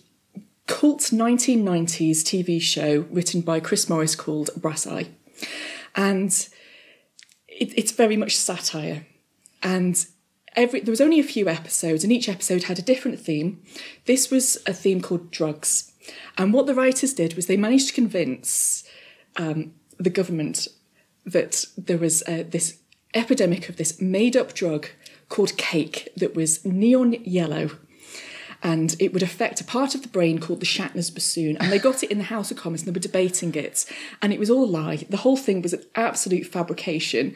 cult 1990s TV show written by Chris Morris called Brass Eye. And it's very much satire. And there was only a few episodes, and each episode had a different theme. This was a theme called drugs. And what the writers did was they managed to convince the government that there was this epidemic of this made-up drug called cake that was neon yellow, and it would affect a part of the brain called the Shatner's Bassoon. And they got it in the House of Commons, and they were debating it, and it was all a lie. The whole thing was an absolute fabrication.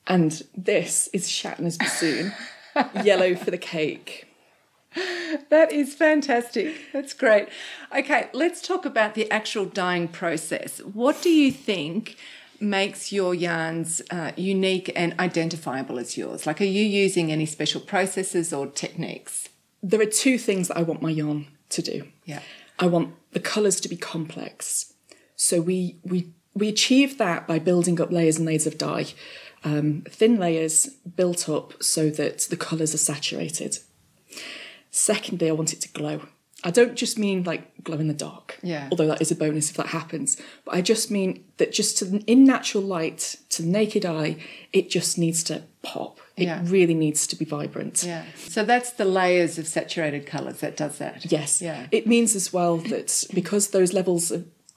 And this is Shatner's Bassoon, yellow for the cake. That is fantastic. That's great. Okay, let's talk about the actual dyeing process. What do you think makes your yarns unique and identifiable as yours? Like, are you using any special processes or techniques? There are two things that I want my yarn to do. Yeah. I want the colours to be complex. So we achieve that by building up layers and layers of dye. Thin layers built up so that the colours are saturated. Secondly, I want it to glow. I don't just mean like glow in the dark, although that is a bonus if that happens. But I just mean that just in natural light, to the naked eye, it just needs to pop. It really needs to be vibrant. Yeah. So that's the layers of saturated colours that does that. Yes. Yeah. It means as well that because those levels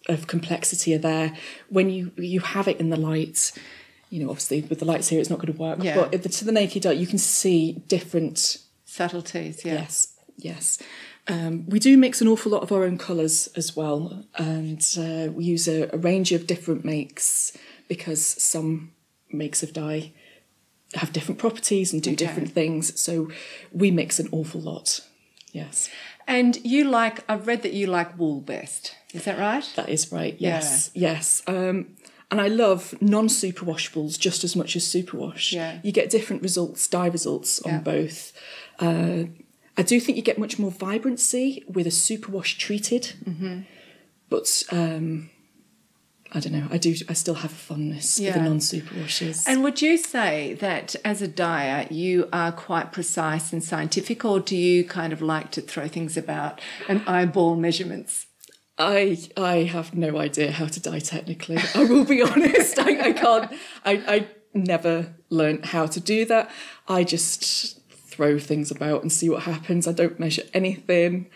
of complexity are there, when you have it in the light, obviously with the lights here it's not going to work, but to the naked eye you can see different subtleties. Yes. We do mix an awful lot of our own colours as well, and we use a range of different makes, because some makes of dye have different properties and do different things, so we mix an awful lot. Yes. And I've read that you like wool best, is that right? That is right, yes. And And I love non-superwashables just as much as superwash. Yeah. You get different results, dye results on both. I do think you get much more vibrancy with a superwash treated. But I don't know. I still have a fondness for the non-superwashes. And would you say that as a dyer, you are quite precise and scientific, or do you kind of like to throw things about and eyeball measurements? I have no idea how to dye technically. I will be honest. I can't. I never learned how to do that. I just throw things about and see what happens. I don't measure anything.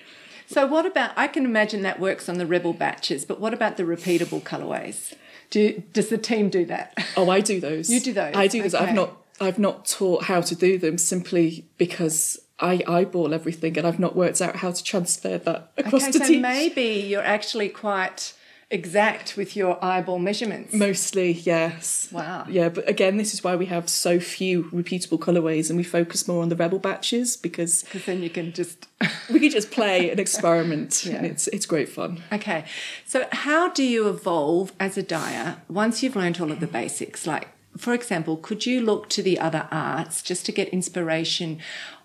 So what about, I can imagine that works on the Rebel batches, but what about the repeatable colourways? Does the team do that? Oh, I do those. You do those? I do those. Okay. I've not taught how to do them simply because I eyeball everything and I've not worked out how to transfer that across to so teach. maybe you're actually quite exact with your eyeball measurements. Mostly, yes. Wow. Yeah, but again, this is why we have so few repeatable colourways and we focus more on the Rebel batches because then you can just... we can just play and experiment and it's great fun. Okay. So how do you evolve as a dyer once you've learned all of the basics? Like, for example, could you look to the other arts just to get inspiration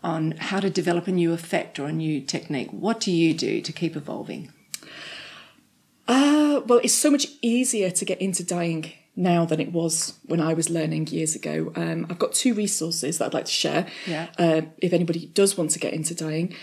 on how to develop a new effect or a new technique? What do you do to keep evolving? Well, it's so much easier to get into dyeing now than it was when I was learning years ago. I've got 2 resources that I'd like to share. Yeah. If anybody does want to get into dyeing.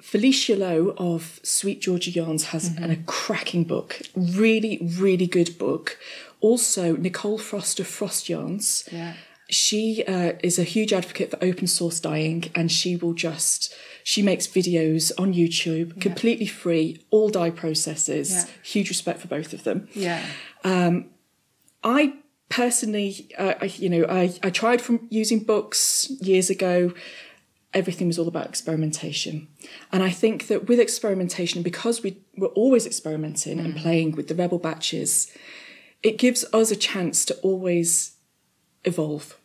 Felicia Lowe of Sweet Georgia Yarns has a cracking book, really, really good book. Also, Nicole Frost of Frost Yarns. Yeah. She is a huge advocate for open source dyeing and she makes videos on YouTube, completely free, all dye processes. Yeah. Huge respect for both of them. Yeah. I personally, I tried from using books years ago. Everything was all about experimentation. And I think that with experimentation, because we're always experimenting and playing with the Rebel batches, it gives us a chance to always evolve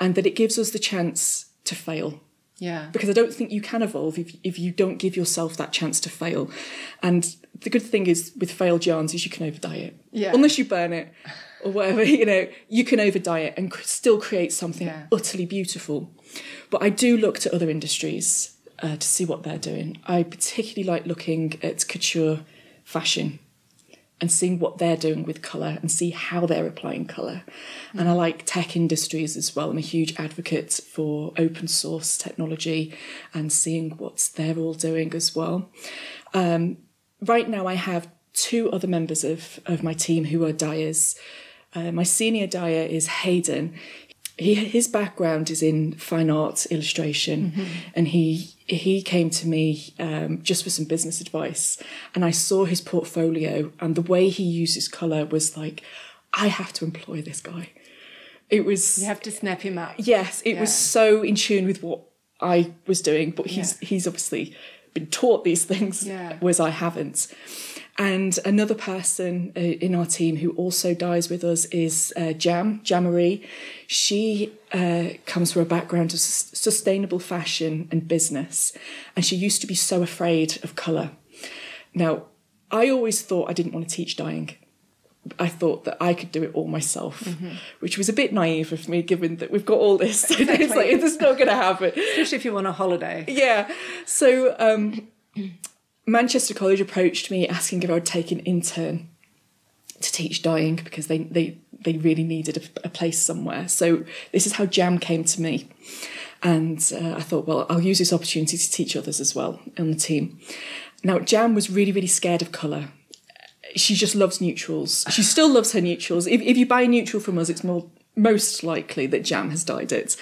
and that it gives us the chance to fail. Yeah. Because I don't think you can evolve if you don't give yourself that chance to fail. And the good thing is with failed yarns is you can over dye it. Yeah. Unless you burn it or whatever, you can over dye it and still create something utterly beautiful. But I do look to other industries to see what they're doing. I particularly like looking at couture fashion and seeing what they're doing with colour and see how they're applying colour. And I like tech industries as well. I'm a huge advocate for open source technology and seeing what they're all doing as well. Right now I have 2 other members of my team who are dyers. My senior dyer is Hayden. His background is in fine art illustration and he came to me just for some business advice and I saw his portfolio and the way he uses colour was like, I have to employ this guy. It was... You have to snap him up. Yes, it was so in tune with what I was doing, but he's obviously been taught these things, whereas I haven't. And another person in our team who also dyes with us is Jam-Marie. She comes from a background of sustainable fashion and business, and she used to be so afraid of colour. Now, I always thought I didn't want to teach dyeing. I thought that I could do it all myself, which was a bit naive of me, given that we've got all this. Exactly. It's like, it's not going to happen. Especially if you want a holiday. Yeah. So Manchester College approached me asking if I would take an intern to teach dyeing because they really needed a place somewhere. So this is how Jam came to me. And I thought, well, I'll use this opportunity to teach others as well on the team. Now, Jam was really, really scared of colour. She just loves neutrals. She still loves her neutrals. If you buy a neutral from us, it's most likely that Jam has dyed it.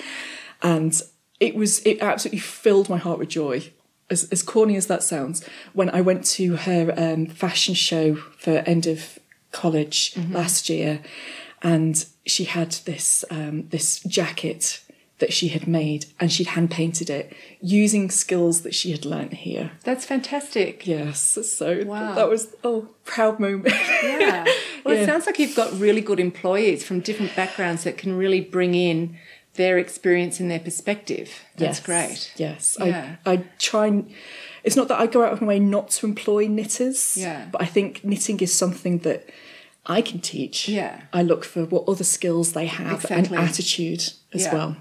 And it absolutely filled my heart with joy, as corny as that sounds, when I went to her fashion show for end of college last year, and she had this jacket that she had made, and she'd hand painted it using skills that she had learnt here. That's fantastic. Yes, so wow. That was proud moment. Yeah. Well, it sounds like you've got really good employees from different backgrounds that can really bring in their experience and their perspective. That's great. Yes. Yeah. I try and... It's not that I go out of my way not to employ knitters, Yeah. but I think knitting is something that I can teach. Yeah. I look for what other skills they have Exactly. and attitude as well.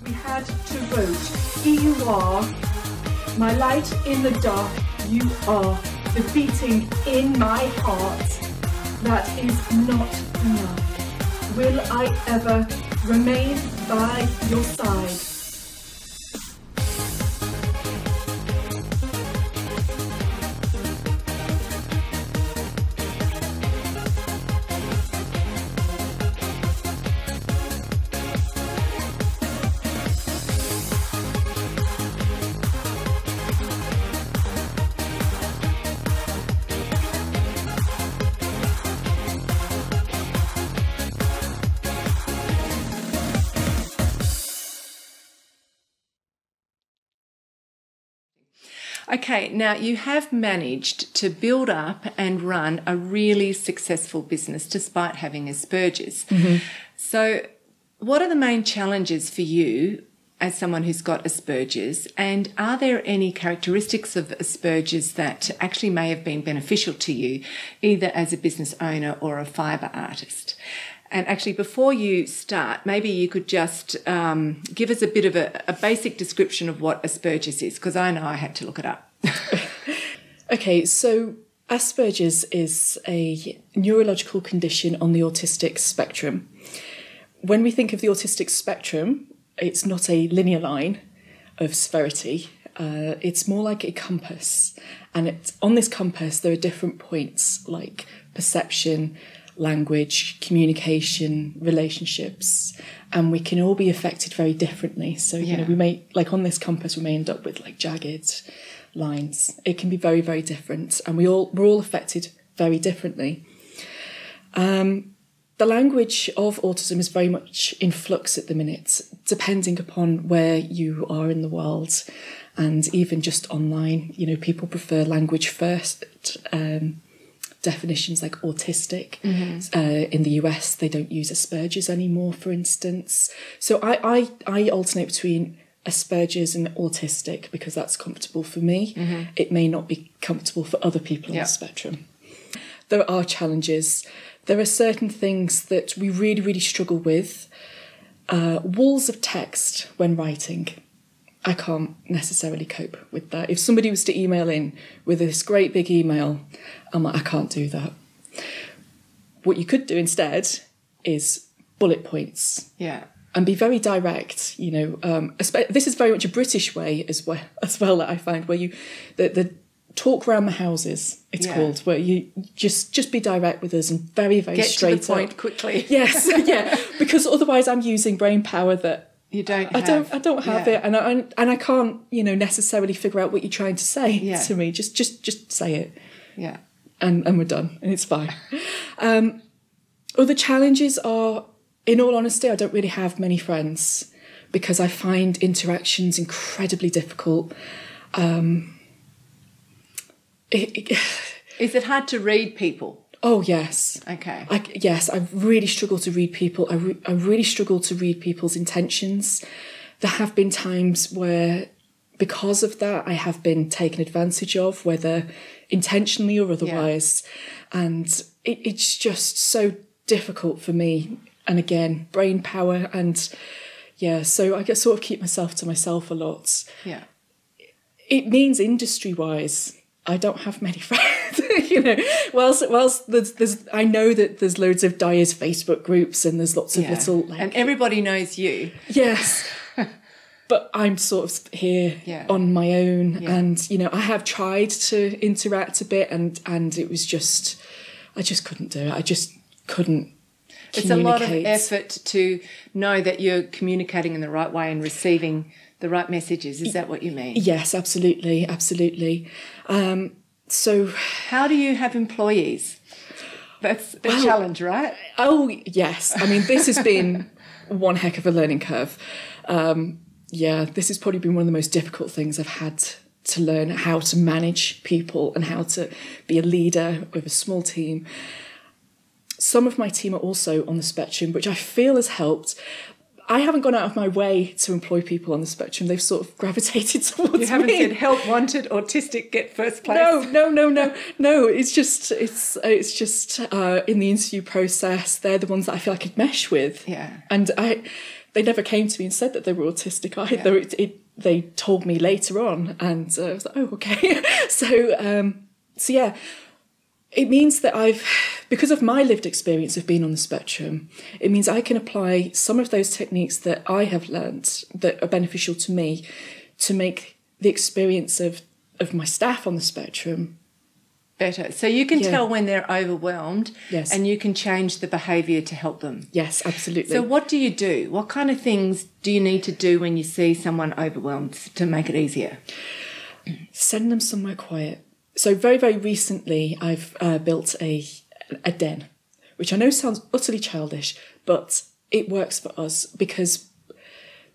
We had to vote. Here you are, my light in the dark. You are the beating in my heart. That is not enough. Will I ever remain by your side? Okay, now you have managed to build up and run a really successful business despite having Asperger's. So, what are the main challenges for you as someone who's got Asperger's, and are there any characteristics of Asperger's that actually may have been beneficial to you, either as a business owner or a fibre artist? And actually, before you start, maybe you could just give us a bit of a basic description of what Asperger's is, because I know I had to look it up. Okay, so Asperger's is a neurological condition on the autistic spectrum. When we think of the autistic spectrum, it's not a linear line of severity. It's more like a compass. And on this compass, there are different points like perception, language, communication, relationships, and we can all be affected very differently. So, you know, we may, like on this compass, we may end up with like jagged lines. It can be very, very different, and we're all affected very differently. The language of autism is very much in flux at the minute, depending upon where you are in the world, and even just online. You know, people prefer language first. Definitions like autistic. In the US, they don't use Asperger's anymore, for instance. So I alternate between Asperger's and autistic because that's comfortable for me. It may not be comfortable for other people on the spectrum. There are challenges. There are certain things that we really, really struggle with. Walls of text when writing. I can't necessarily cope with that. If somebody was to email in with this great big email, I'm like, I can't do that. What you could do instead is bullet points. Yeah. And be very direct, you know. This is very much a British way as well that I find, where the talk around the houses, it's called, where you just be direct with us and very, very straight up. Get to the point quickly. Yes, yeah, because otherwise I'm using brain power that you don't have. I don't have it, and I can't, you know, necessarily figure out what you're trying to say to me. Just say it. Yeah. And we're done, and it's fine. Other challenges are, in all honesty, I don't really have many friends because I find interactions incredibly difficult. Is it hard to read people? Oh, yes. Okay. Yes, I really struggle to read people. I really struggle to read people's intentions. There have been times where, because of that, I have been taken advantage of, whether intentionally or otherwise. Yeah. And it's just so difficult for me. And again, brain power and, so I get sort of keep myself to myself a lot. Yeah. It means industry-wise, I don't have many friends, you know. Whilst there's, I know that there's loads of dyers Facebook groups and there's lots of little, like, and everybody knows you. Yes, but I'm sort of here on my own, and you know, I have tried to interact a bit, and it was just, I just couldn't do it. I just couldn't. It's a lot of effort to know that you're communicating in the right way and receiving the right messages. Is that what you mean? Yes, absolutely. So how do you have employees? That's a challenge, right? Oh, yes. I mean, this has been one heck of a learning curve. This has probably been one of the most difficult things I've had to learn, how to manage people and how to be a leader with a small team. Some of my team are also on the spectrum, which I feel has helped. I haven't gone out of my way to employ people on the spectrum. They've sort of gravitated towards me. You haven't said help wanted, autistic, get first place. No. It's just in the interview process, they're the ones that I feel I could mesh with. Yeah. And they never came to me and said that they were autistic either. Yeah. They told me later on, and I was like, oh, okay. So yeah. It means that because of my lived experience of being on the spectrum, it means I can apply some of those techniques that I have learnt that are beneficial to me to make the experience of my staff on the spectrum better. So you can tell when they're overwhelmed, yes, and you can change the behaviour to help them. Yes, absolutely. So what do you do? What kind of things do you need to do when you see someone overwhelmed to make it easier? Send them somewhere quiet. So very, very recently, I've built a den, which I know sounds utterly childish, but it works for us because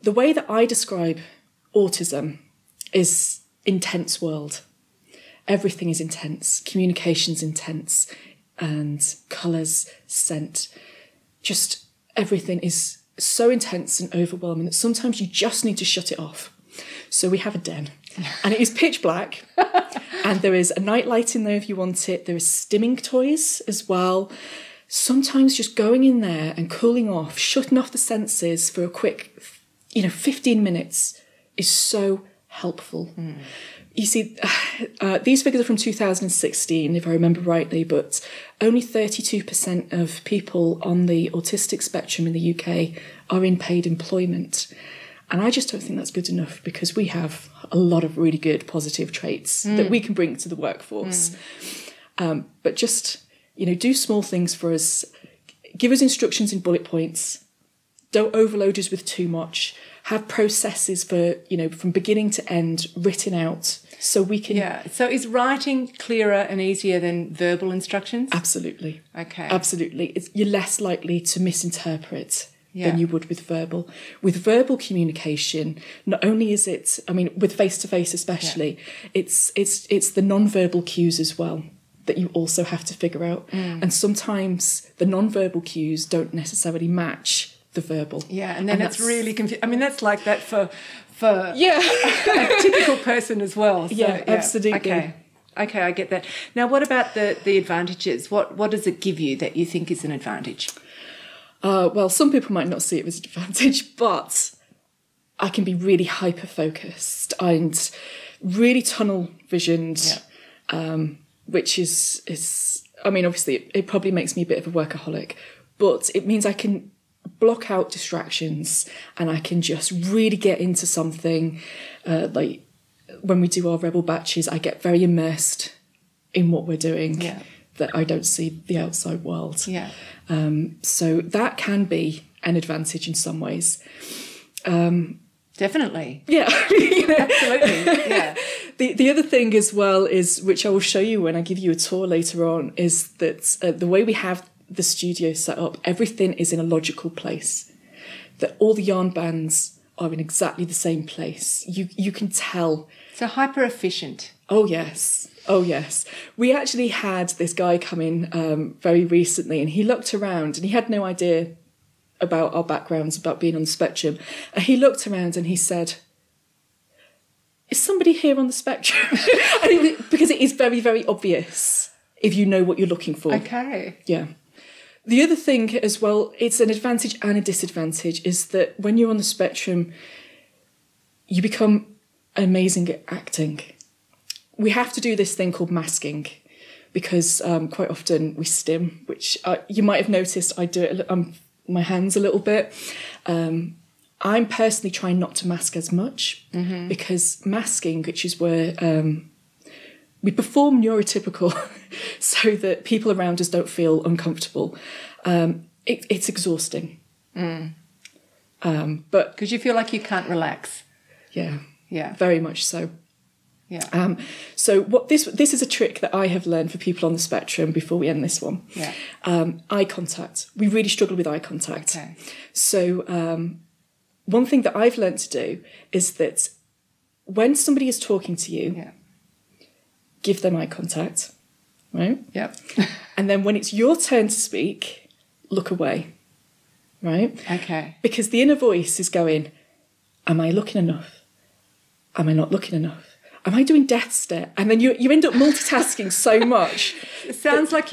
the way that I describe autism is intense world. Everything is intense. Communication's intense, and colours, scent, just everything is so intense and overwhelming that sometimes you just need to shut it off. So we have a den, and it is pitch black, and there is a night light in there if you want it. There is stimming toys as well. Sometimes just going in there and cooling off, shutting off the senses for a quick, 15 minutes is so helpful. Mm. You see, these figures are from 2016, if I remember rightly, but only 32% of people on the autistic spectrum in the UK are in paid employment. And I just don't think that's good enough because we have a lot of really good positive traits that we can bring to the workforce. But just, do small things for us. Give us instructions in bullet points. Don't overload us with too much. Have processes for, from beginning to end written out so we can... Yeah, so is writing clearer and easier than verbal instructions? Absolutely. Okay. Absolutely. You're less likely to misinterpret than you would with verbal. With verbal communication, not only is it, with face-to-face especially, it's the non-verbal cues as well that you also have to figure out. And sometimes the non-verbal cues don't necessarily match the verbal. Yeah, and then it's really confusing. That's like that for a typical person as well. So, absolutely. Okay, I get that. Now, what about the advantages? What does it give you that you think is an advantage? Well, some people might not see it as an advantage, but I can be really hyper-focused and really tunnel-visioned, which is obviously it probably makes me a bit of a workaholic, but it means I can block out distractions and I can just really get into something. Like when we do our Rebel batches, I get very immersed in what we're doing. Yeah. That I don't see the outside world. Yeah. So that can be an advantage in some ways. Definitely. Yeah. Absolutely. Yeah. The other thing as well is, which I will show you when I give you a tour later on, is that the way we have the studio set up, everything is in a logical place. That all the yarn bands are in exactly the same place. You can tell. So hyper efficient. Oh yes. We actually had this guy come in very recently, and he looked around and he had no idea about our backgrounds, about being on the spectrum. And he looked around and he said, "Is somebody here on the spectrum?" Because it is very, very obvious if you know what you're looking for. Okay. Yeah. The other thing as well, it's an advantage and a disadvantage, is that when you're on the spectrum, you become amazing at acting. We have to do this thing called masking because quite often we stim, which you might have noticed I do it my hands a little bit. I'm personally trying not to mask as much because masking, which is where we perform neurotypical so that people around us don't feel uncomfortable. It's exhausting. But because you feel like you can't relax. Yeah, very much so. Yeah. So what this is a trick that I have learned for people on the spectrum before we end this one. Yeah. Eye contact. We really struggle with eye contact. Okay. So one thing that I've learned to do is that when somebody is talking to you, give them eye contact, right? Yep. And then when it's your turn to speak, look away. right? Okay. Because the inner voice is going, am I looking enough? Am I not looking enough? Am I doing death stare? And then you end up multitasking so much. It sounds like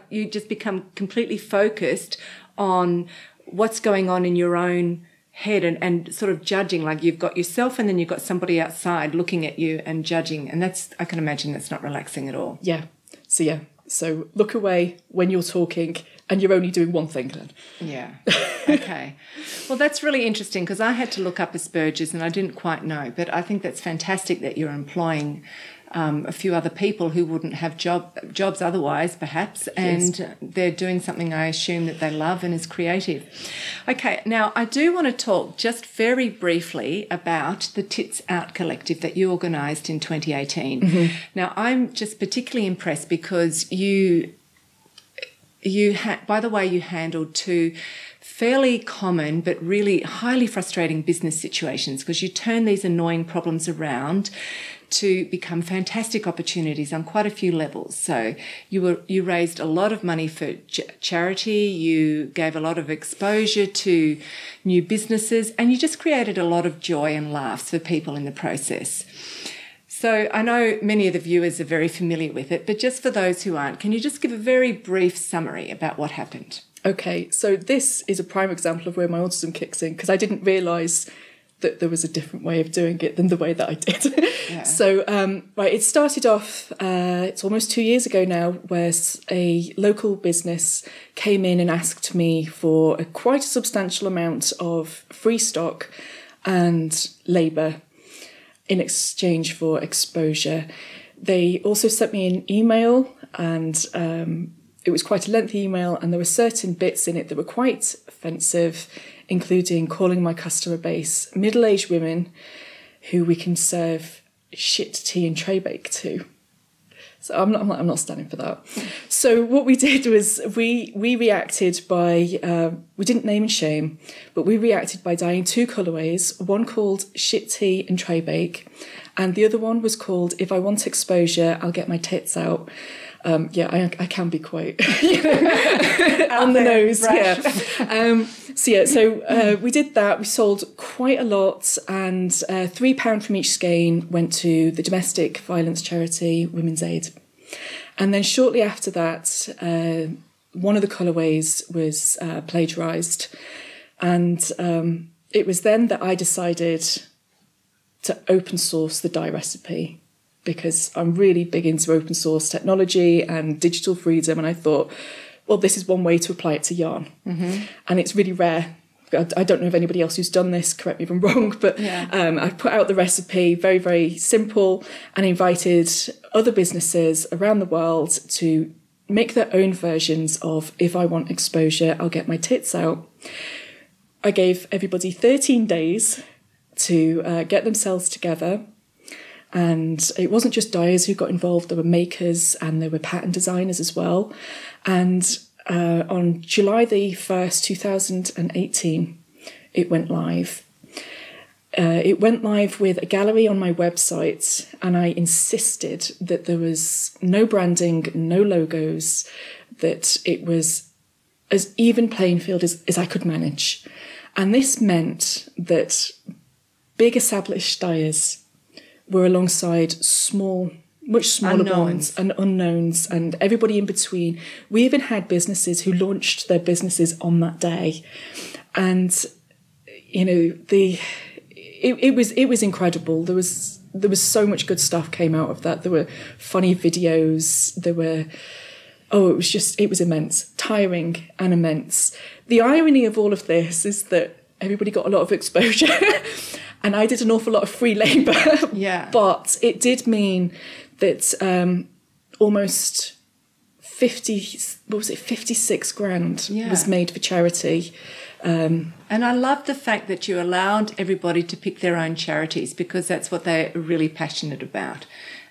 you just become completely focused on what's going on in your own head and sort of judging, like you've got yourself and then you've got somebody outside looking at you and judging. And I can imagine that's not relaxing at all. Yeah. So look away when you're talking and you're only doing one thing then. Yeah. Okay. Well, that's really interesting because I had to look up Asperger's and I didn't quite know, but I think that's fantastic that you're employing a few other people who wouldn't have jobs otherwise, perhaps, and they're doing something I assume that they love and is creative. Okay, now I do want to talk just very briefly about the Tits Out Collective that you organised in 2018. Mm-hmm. Now, I'm just particularly impressed because by the way you handled two fairly common but really highly frustrating business situations, because you turn these annoying problems around to become fantastic opportunities on quite a few levels. So you raised a lot of money for charity, you gave a lot of exposure to new businesses, and you just created a lot of joy and laughs for people in the process. So I know many of the viewers are very familiar with it, but just for those who aren't, can you just give a very brief summary about what happened? Okay, so this is a prime example of where my autism kicks in, because I didn't realise that there was a different way of doing it than the way that I did. Yeah. So, it started off, it's almost 2 years ago now, where a local business came in and asked me for quite a substantial amount of free stock and labour in exchange for exposure. They also sent me an email, and it was quite a lengthy email, and there were certain bits in it that were quite offensive, including calling my customer base middle-aged women who we can serve shit tea and tray bake to. So I'm not standing for that. So what we did was we reacted by, we didn't name and shame, but we reacted by dyeing two colourways, one called shit tea and tray bake, and the other one was called If I Want Exposure, I'll Get My Tits Out. I can be quite on the nose, right. So we did that. We sold quite a lot, and £3 from each skein went to the domestic violence charity Women's Aid. And then shortly after that, one of the colourways was plagiarised, and it was then that I decided to open source the dye recipe, because I'm really big into open source technology and digital freedom. And I thought, well, this is one way to apply it to yarn. Mm-hmm. And it's really rare. I don't know of anybody else who's done this, correct me if I'm wrong, but I put out the recipe, very, very simple, and invited other businesses around the world to make their own versions of If I Want Exposure, I'll Get My Tits Out. I gave everybody 13 days to get themselves together. And it wasn't just dyers who got involved, there were makers and there were pattern designers as well. And on July the 1st, 2018, it went live. It went live with a gallery on my website, and I insisted that there was no branding, no logos, that it was as even playing field as I could manage. And this meant that big established dyers were alongside much smaller ones and unknowns and everybody in between. We even had businesses who launched their businesses on that day. And, it was incredible. There was so much good stuff came out of that. There were funny videos. It was immense, tiring and immense. The irony of all of this is that everybody got a lot of exposure. And I did an awful lot of free labour. Yeah. But it did mean that almost 56 grand was made for charity. And I love the fact that you allowed everybody to pick their own charities, because that's what they're really passionate about.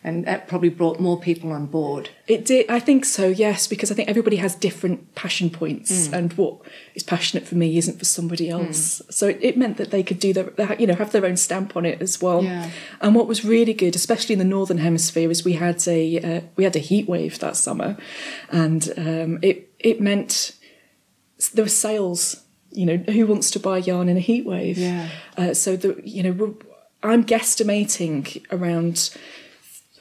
And that probably brought more people on board. It did, I think so, yes, because I think everybody has different passion points, and what is passionate for me isn't for somebody else. So it meant that they could do have their own stamp on it as well. Yeah. And what was really good, especially in the Northern Hemisphere, is we had a heat wave that summer, and it meant there were sales. You know, who wants to buy yarn in a heat wave? Yeah. I'm guesstimating around,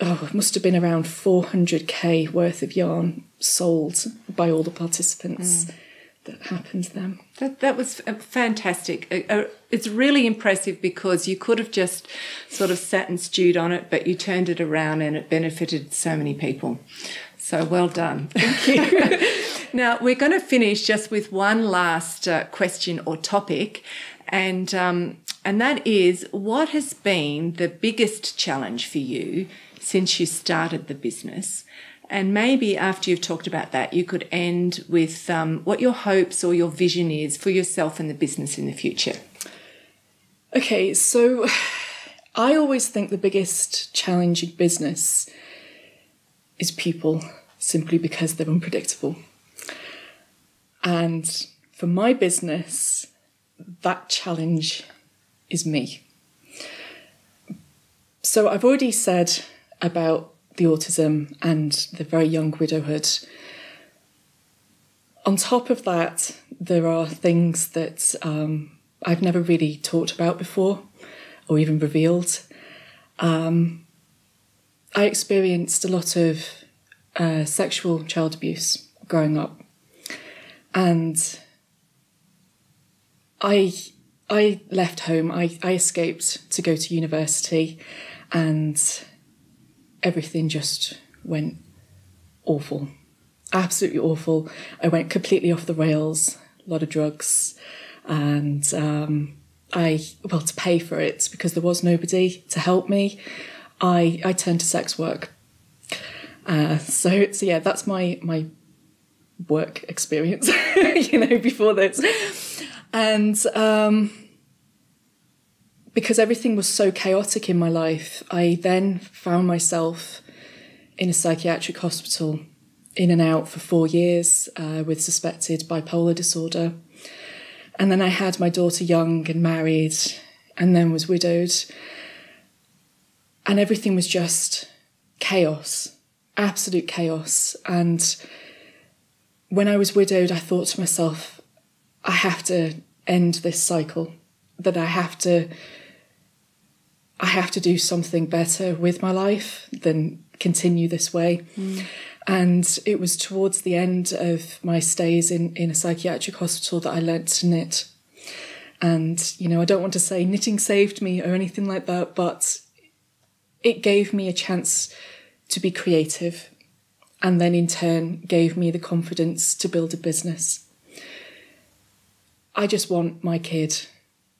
it must have been around 400k worth of yarn sold by all the participants. That happened then. That was fantastic. It's really impressive because you could have just sort of sat and stewed on it, but you turned it around and it benefited so many people. So well done. Thank you. Now, we're going to finish just with one last question or topic, and that is, what has been the biggest challenge for you since you started the business? And maybe after you've talked about that, you could end with what your hopes or your vision is for yourself and the business in the future. Okay, so I always think the biggest challenge in business is people, simply because they're unpredictable. And for my business, that challenge is me. So I've already said about the autism and the very young widowhood. On top of that, there are things that I've never really talked about before or even revealed. I experienced a lot of sexual child abuse growing up, and I left home. I escaped to go to university, and everything just went awful, absolutely awful. I went completely off the rails, a lot of drugs, and to pay for it, because there was nobody to help me, I turned to sex work. So yeah, that's my work experience, before this. And because everything was so chaotic in my life, I then found myself in a psychiatric hospital, in and out for 4 years, with suspected bipolar disorder. And then I had my daughter young and married, and then was widowed. And everything was just chaos, absolute chaos. And when I was widowed, I thought to myself, I have to end this cycle, that I have to do something better with my life than continue this way. And it was towards the end of my stays in a psychiatric hospital that I learnt to knit. And, I don't want to say knitting saved me or anything like that, but it gave me a chance to be creative, and then in turn gave me the confidence to build a business. I just want my kid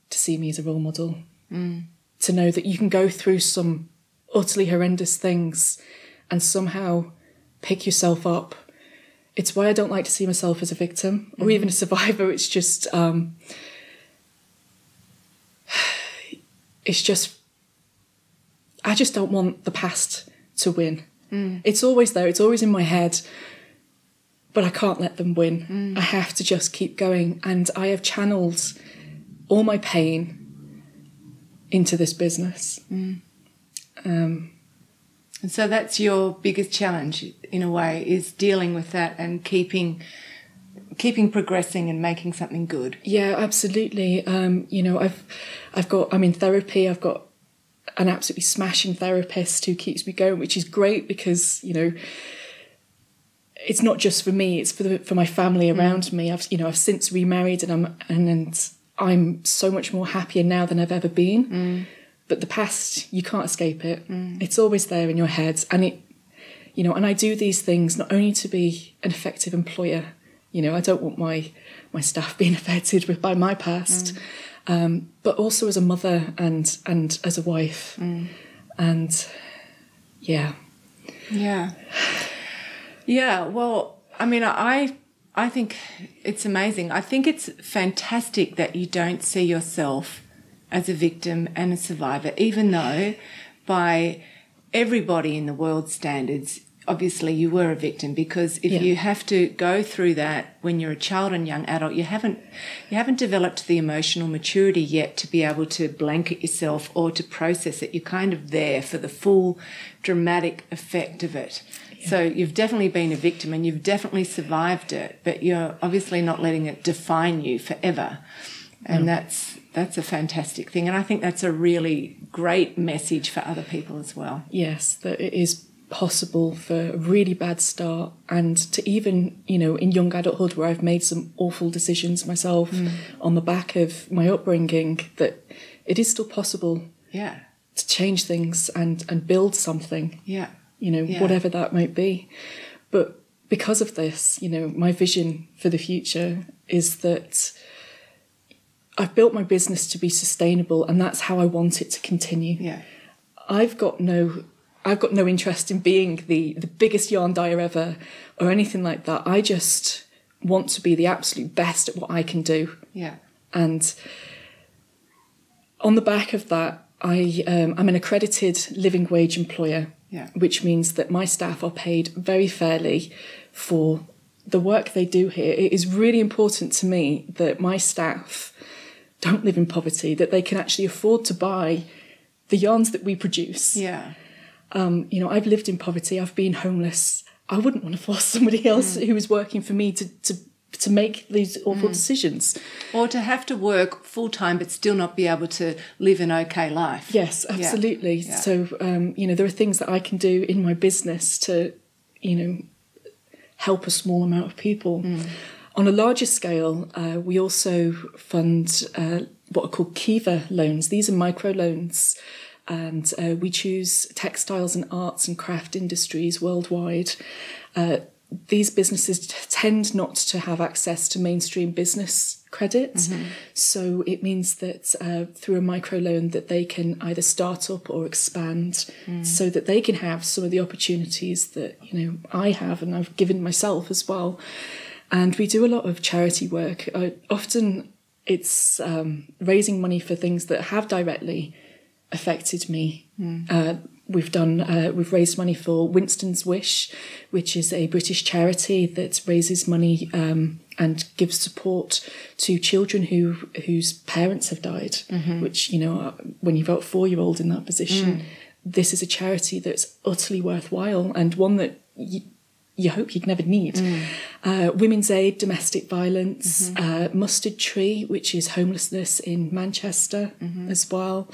to see me as a role model, to know that you can go through some utterly horrendous things and somehow pick yourself up. It's why I don't like to see myself as a victim or even a survivor. It's just, I just don't want the past to win. It's always there, it's always in my head, but I can't let them win. I have to just keep going. And I have channeled all my pain into this business. And so that's your biggest challenge, in a way, is dealing with that and keeping progressing and making something good. Yeah, absolutely. I'm in therapy. I've got an absolutely smashing therapist who keeps me going, which is great because, it's not just for me, it's for my family around me. I've since remarried, and I'm so much more happier now than I've ever been. But the past, you can't escape it. It's always there in your head. And and I do these things not only to be an effective employer. I don't want my staff being affected by my past, but also as a mother and as a wife. And yeah. Well, I think it's amazing. I think it's fantastic that you don't see yourself as a victim and a survivor, even though by everybody in the world's standards, obviously you were a victim, because if you have to go through that when you're a child and young adult, you haven't developed the emotional maturity yet to be able to blanket yourself or to process it. You're kind of there for the full dramatic effect of it. So you've definitely been a victim and you've definitely survived it, but you're obviously not letting it define you forever. And that's a fantastic thing. And I think that's a really great message for other people as well. Yes, that it is possible for a really bad start, and to even, you know, in young adulthood where I've made some awful decisions myself on the back of my upbringing, that it is still possible to change things and build something, you know, whatever that might be. But because of this, you know, my vision for the future is that I've built my business to be sustainable, and that's how I want it to continue. Yeah. I've got no interest in being the biggest yarn dyer ever or anything like that. I just want to be the absolute best at what I can do. Yeah. And on the back of that, I'm an accredited living wage employer, which means that my staff are paid very fairly for the work they do here. It is really important to me that my staff don't live in poverty, that they can actually afford to buy the yarns that we produce. Yeah. You know, I've lived in poverty, I've been homeless. I wouldn't want to force somebody else who is working for me to make these awful decisions. Or to have to work full-time but still not be able to live an okay life. Yes, absolutely. Yeah. So, you know, there are things that I can do in my business to, you know, help a small amount of people. On a larger scale, we also fund what are called Kiva loans. These are micro loans. And we choose textiles and arts and craft industries worldwide. These businesses tend not to have access to mainstream business credit. So it means that through a microloan that they can either start up or expand so that they can have some of the opportunities that, you know, I have and I've given myself as well. And we do a lot of charity work. Often it's raising money for things that have directly affected me. We've raised money for Winston's Wish, which is a British charity that raises money and gives support to children whose parents have died. Which, you know, when you've got a 4-year-old in that position, this is a charity that's utterly worthwhile and one that you hope you'd never need. Women's Aid, domestic violence, Mustard Tree, which is homelessness in Manchester as well.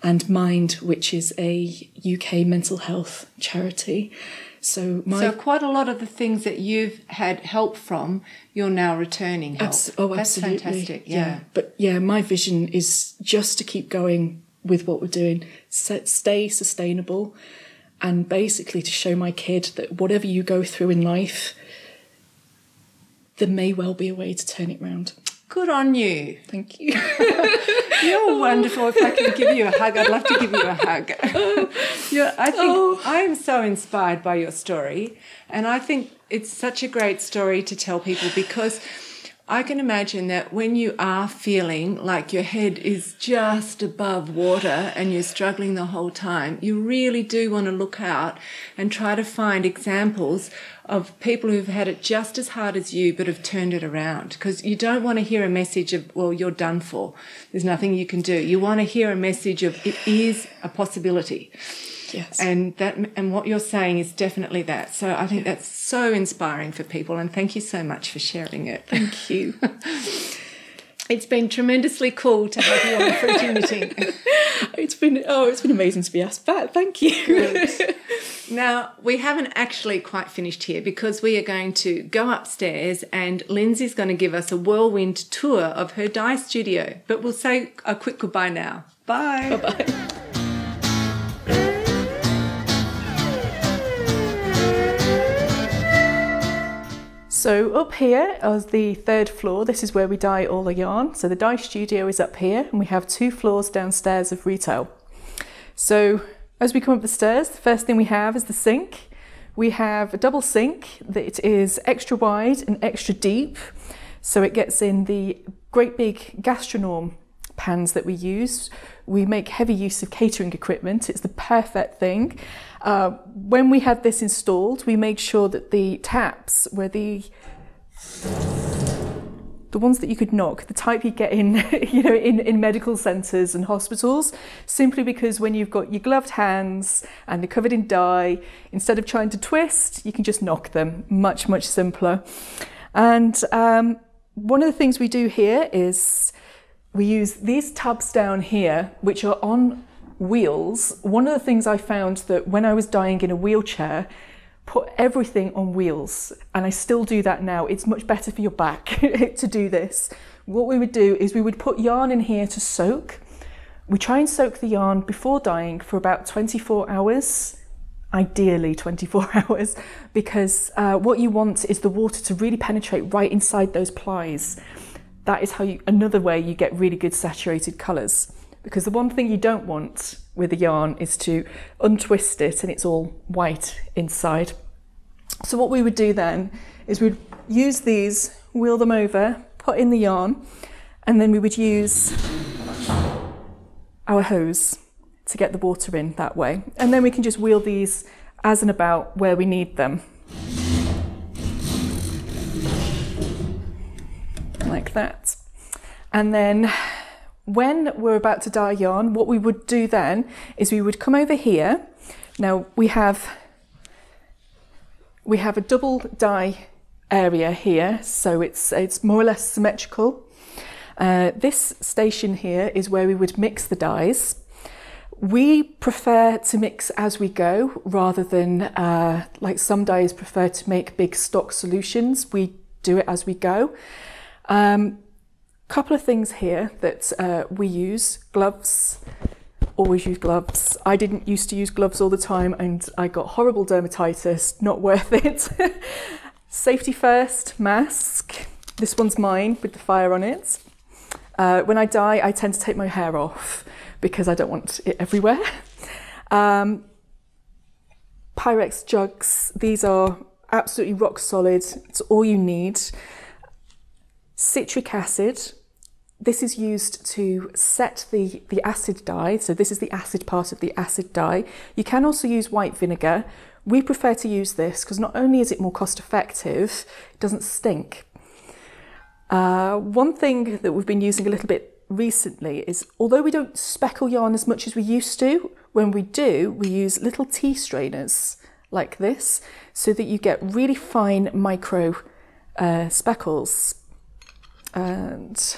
And Mind, which is a UK mental health charity. So quite a lot of the things that you've had help from, you're now returning help. That's absolutely. Fantastic, yeah. But yeah, my vision is just to keep going with what we're doing, stay sustainable, and basically to show my kid that whatever you go through in life, there may well be a way to turn it round. Good on you. Thank you. You're wonderful. If I can give you a hug, I'd love to give you a hug. I am so inspired by your story, and I think it's such a great story to tell people, because I can imagine that when you are feeling like your head is just above water and you're struggling the whole time, you really do want to look out and try to find examples of people who've had it just as hard as you but have turned it around. Because you don't want to hear a message of, well, you're done for, there's nothing you can do. You want to hear a message of, it is a possibility. Yes. And what you're saying is definitely that. So I think that's so inspiring for people, and thank you so much for sharing it. Thank you. It's been tremendously cool to have you on the Fruity Knitting. It's been amazing to be asked back. Thank you. Good. Now, we haven't actually quite finished here, because we are going to go upstairs and Lindsay's going to give us a whirlwind tour of her dye studio. But we'll say a quick goodbye now. Bye. Bye-bye. So up here is the 3rd floor. This is where we dye all the yarn. So the dye studio is up here, and we have 2 floors downstairs of retail. So as we come up the stairs, the first thing we have is the sink. We have a double sink that is extra wide and extra deep. So it gets in the great big gastronome pans that we use. We make heavy use of catering equipment. It's the perfect thing. When we had this installed, we made sure that the taps were the the ones that you could knock, the type you get in, in medical centres and hospitals, simply because when you've got your gloved hands and they're covered in dye, instead of trying to twist, you can just knock them. Much, much simpler. And one of the things we do here is we use these tubs down here, which are on wheels. One of the things I found that when I was dyeing in a wheelchair, put everything on wheels, and I still do that now. It's much better for your back to do this. What we would do is we would put yarn in here to soak. We try and soak the yarn before dyeing for about 24 hours, ideally 24 hours, because what you want is the water to really penetrate right inside those plies. That is how another way you get really good saturated colours. Because the one thing you don't want with a yarn is to untwist it and it's all white inside. So what we would do then is we'd use these, wheel them over, put in the yarn, and then we would use our hose to get the water in that way. And then we can just wheel these as and about where we need them. Like that. And then when we're about to dye yarn, what we would do then is we would come over here. Now we have a double dye area here, so it's more or less symmetrical. This station here is where we would mix the dyes. We prefer to mix as we go rather than like some dyes prefer to make big stock solutions. We do it as we go. Couple of things here that we use. Gloves, always use gloves. I didn't used to use gloves all the time and I got horrible dermatitis, not worth it. Safety first, mask. This one's mine with the fire on it. When I dye, I tend to take my hair off because I don't want it everywhere. Pyrex jugs, these are absolutely rock solid. It's all you need. Citric acid, this is used to set the acid dye, so this is the acid part of the acid dye. You can also use white vinegar. We prefer to use this because not only is it more cost effective, it doesn't stink. One thing that we've been using a little bit recently is, although we don't speckle yarn as much as we used to, when we do, we use little tea strainers like this so that you get really fine micro speckles. And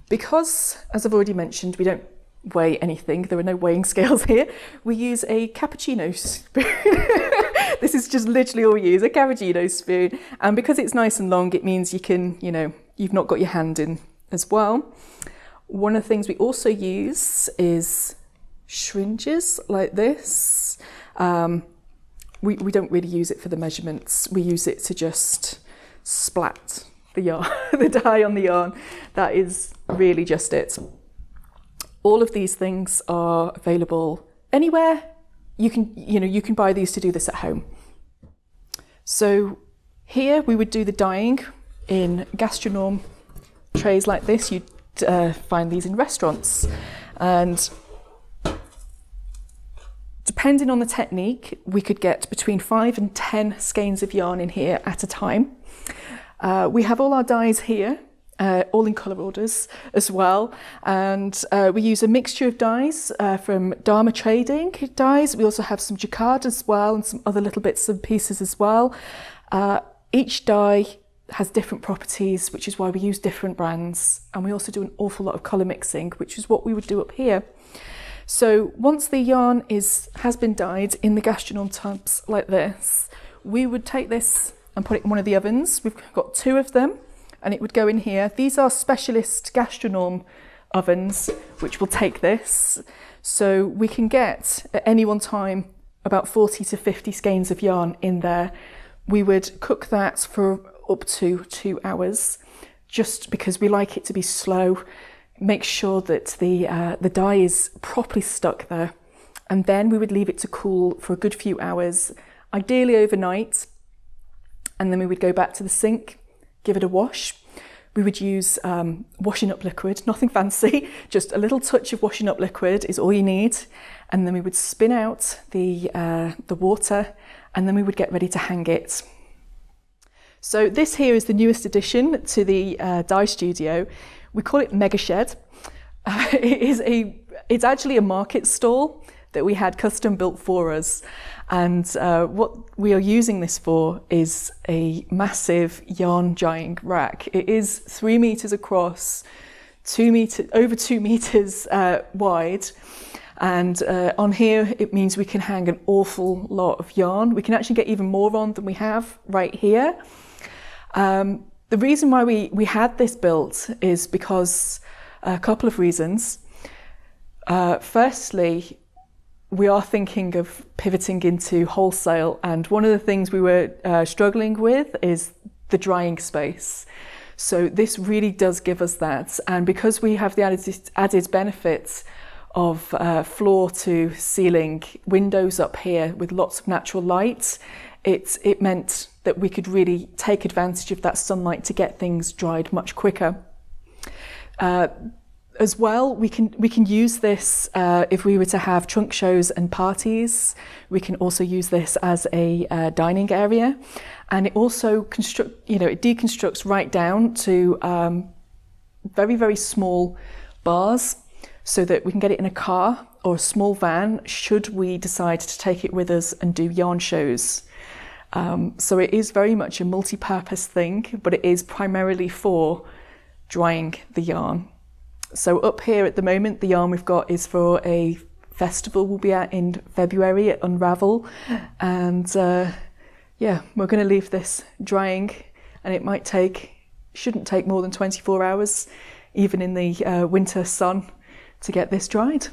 because, as I've already mentioned, we don't weigh anything, there are no weighing scales here, we use a cappuccino spoon. This is just literally all we use, a cappuccino spoon. And because it's nice and long, it means you can, you've not got your hand in as well. One of the things we also use is syringes like this. We don't really use it for the measurements. We use it to just splat the yarn, the dye on the yarn. That is really just it. All of these things are available anywhere. You can buy these to do this at home. So here we would do the dyeing in gastronome trays like this. You'd find these in restaurants, and depending on the technique, we could get between 5 and 10 skeins of yarn in here at a time. We have all our dyes here, all in colour orders as well, and we use a mixture of dyes from Dharma Trading dyes. We also have some jacquard as well and some other little bits and pieces as well. Each dye has different properties, which is why we use different brands, and we also do an awful lot of colour mixing, which is what we would do up here. So once the yarn has been dyed in the gastronome tubs like this, we would take this and put it in one of the ovens. We've got 2 of them, and it would go in here. These are specialist gastronome ovens, which will take this. So we can get, at any one time, about 40 to 50 skeins of yarn in there. We would cook that for up to 2 hours, just because we like it to be slow. Make sure that the dye is properly stuck there. And then we would leave it to cool for a good few hours, ideally overnight. And then we would go back to the sink, give it a wash. We would use washing up liquid, nothing fancy, just a little touch of washing up liquid is all you need. And then we would spin out the water, and then we would get ready to hang it. So this here is the newest addition to the dye studio. We call it Mega Shed. It's actually a market stall that we had custom built for us. And what we are using this for is a massive yarn drying rack. It is 3 meters across, over 2 meters wide. And on here, it means we can hang an awful lot of yarn. We can actually get even more on than we have right here. The reason why we had this built is because a couple of reasons. Firstly, we are thinking of pivoting into wholesale, and one of the things we were struggling with is the drying space. So this really does give us that, and because we have the added benefit of floor to ceiling windows up here with lots of natural light, it meant that we could really take advantage of that sunlight to get things dried much quicker. As well, we can use this if we were to have trunk shows and parties. We can also use this as a dining area, and it also it deconstructs right down to very, very small bars, so that we can get it in a car or a small van should we decide to take it with us and do yarn shows. So it is very much a multi-purpose thing, but it is primarily for drying the yarn. So up here at the moment, the yarn we've got is for a festival we'll be at in February at Unravel. And yeah, we're going to leave this drying, and it shouldn't take more than 24 hours, even in the winter sun, to get this dried.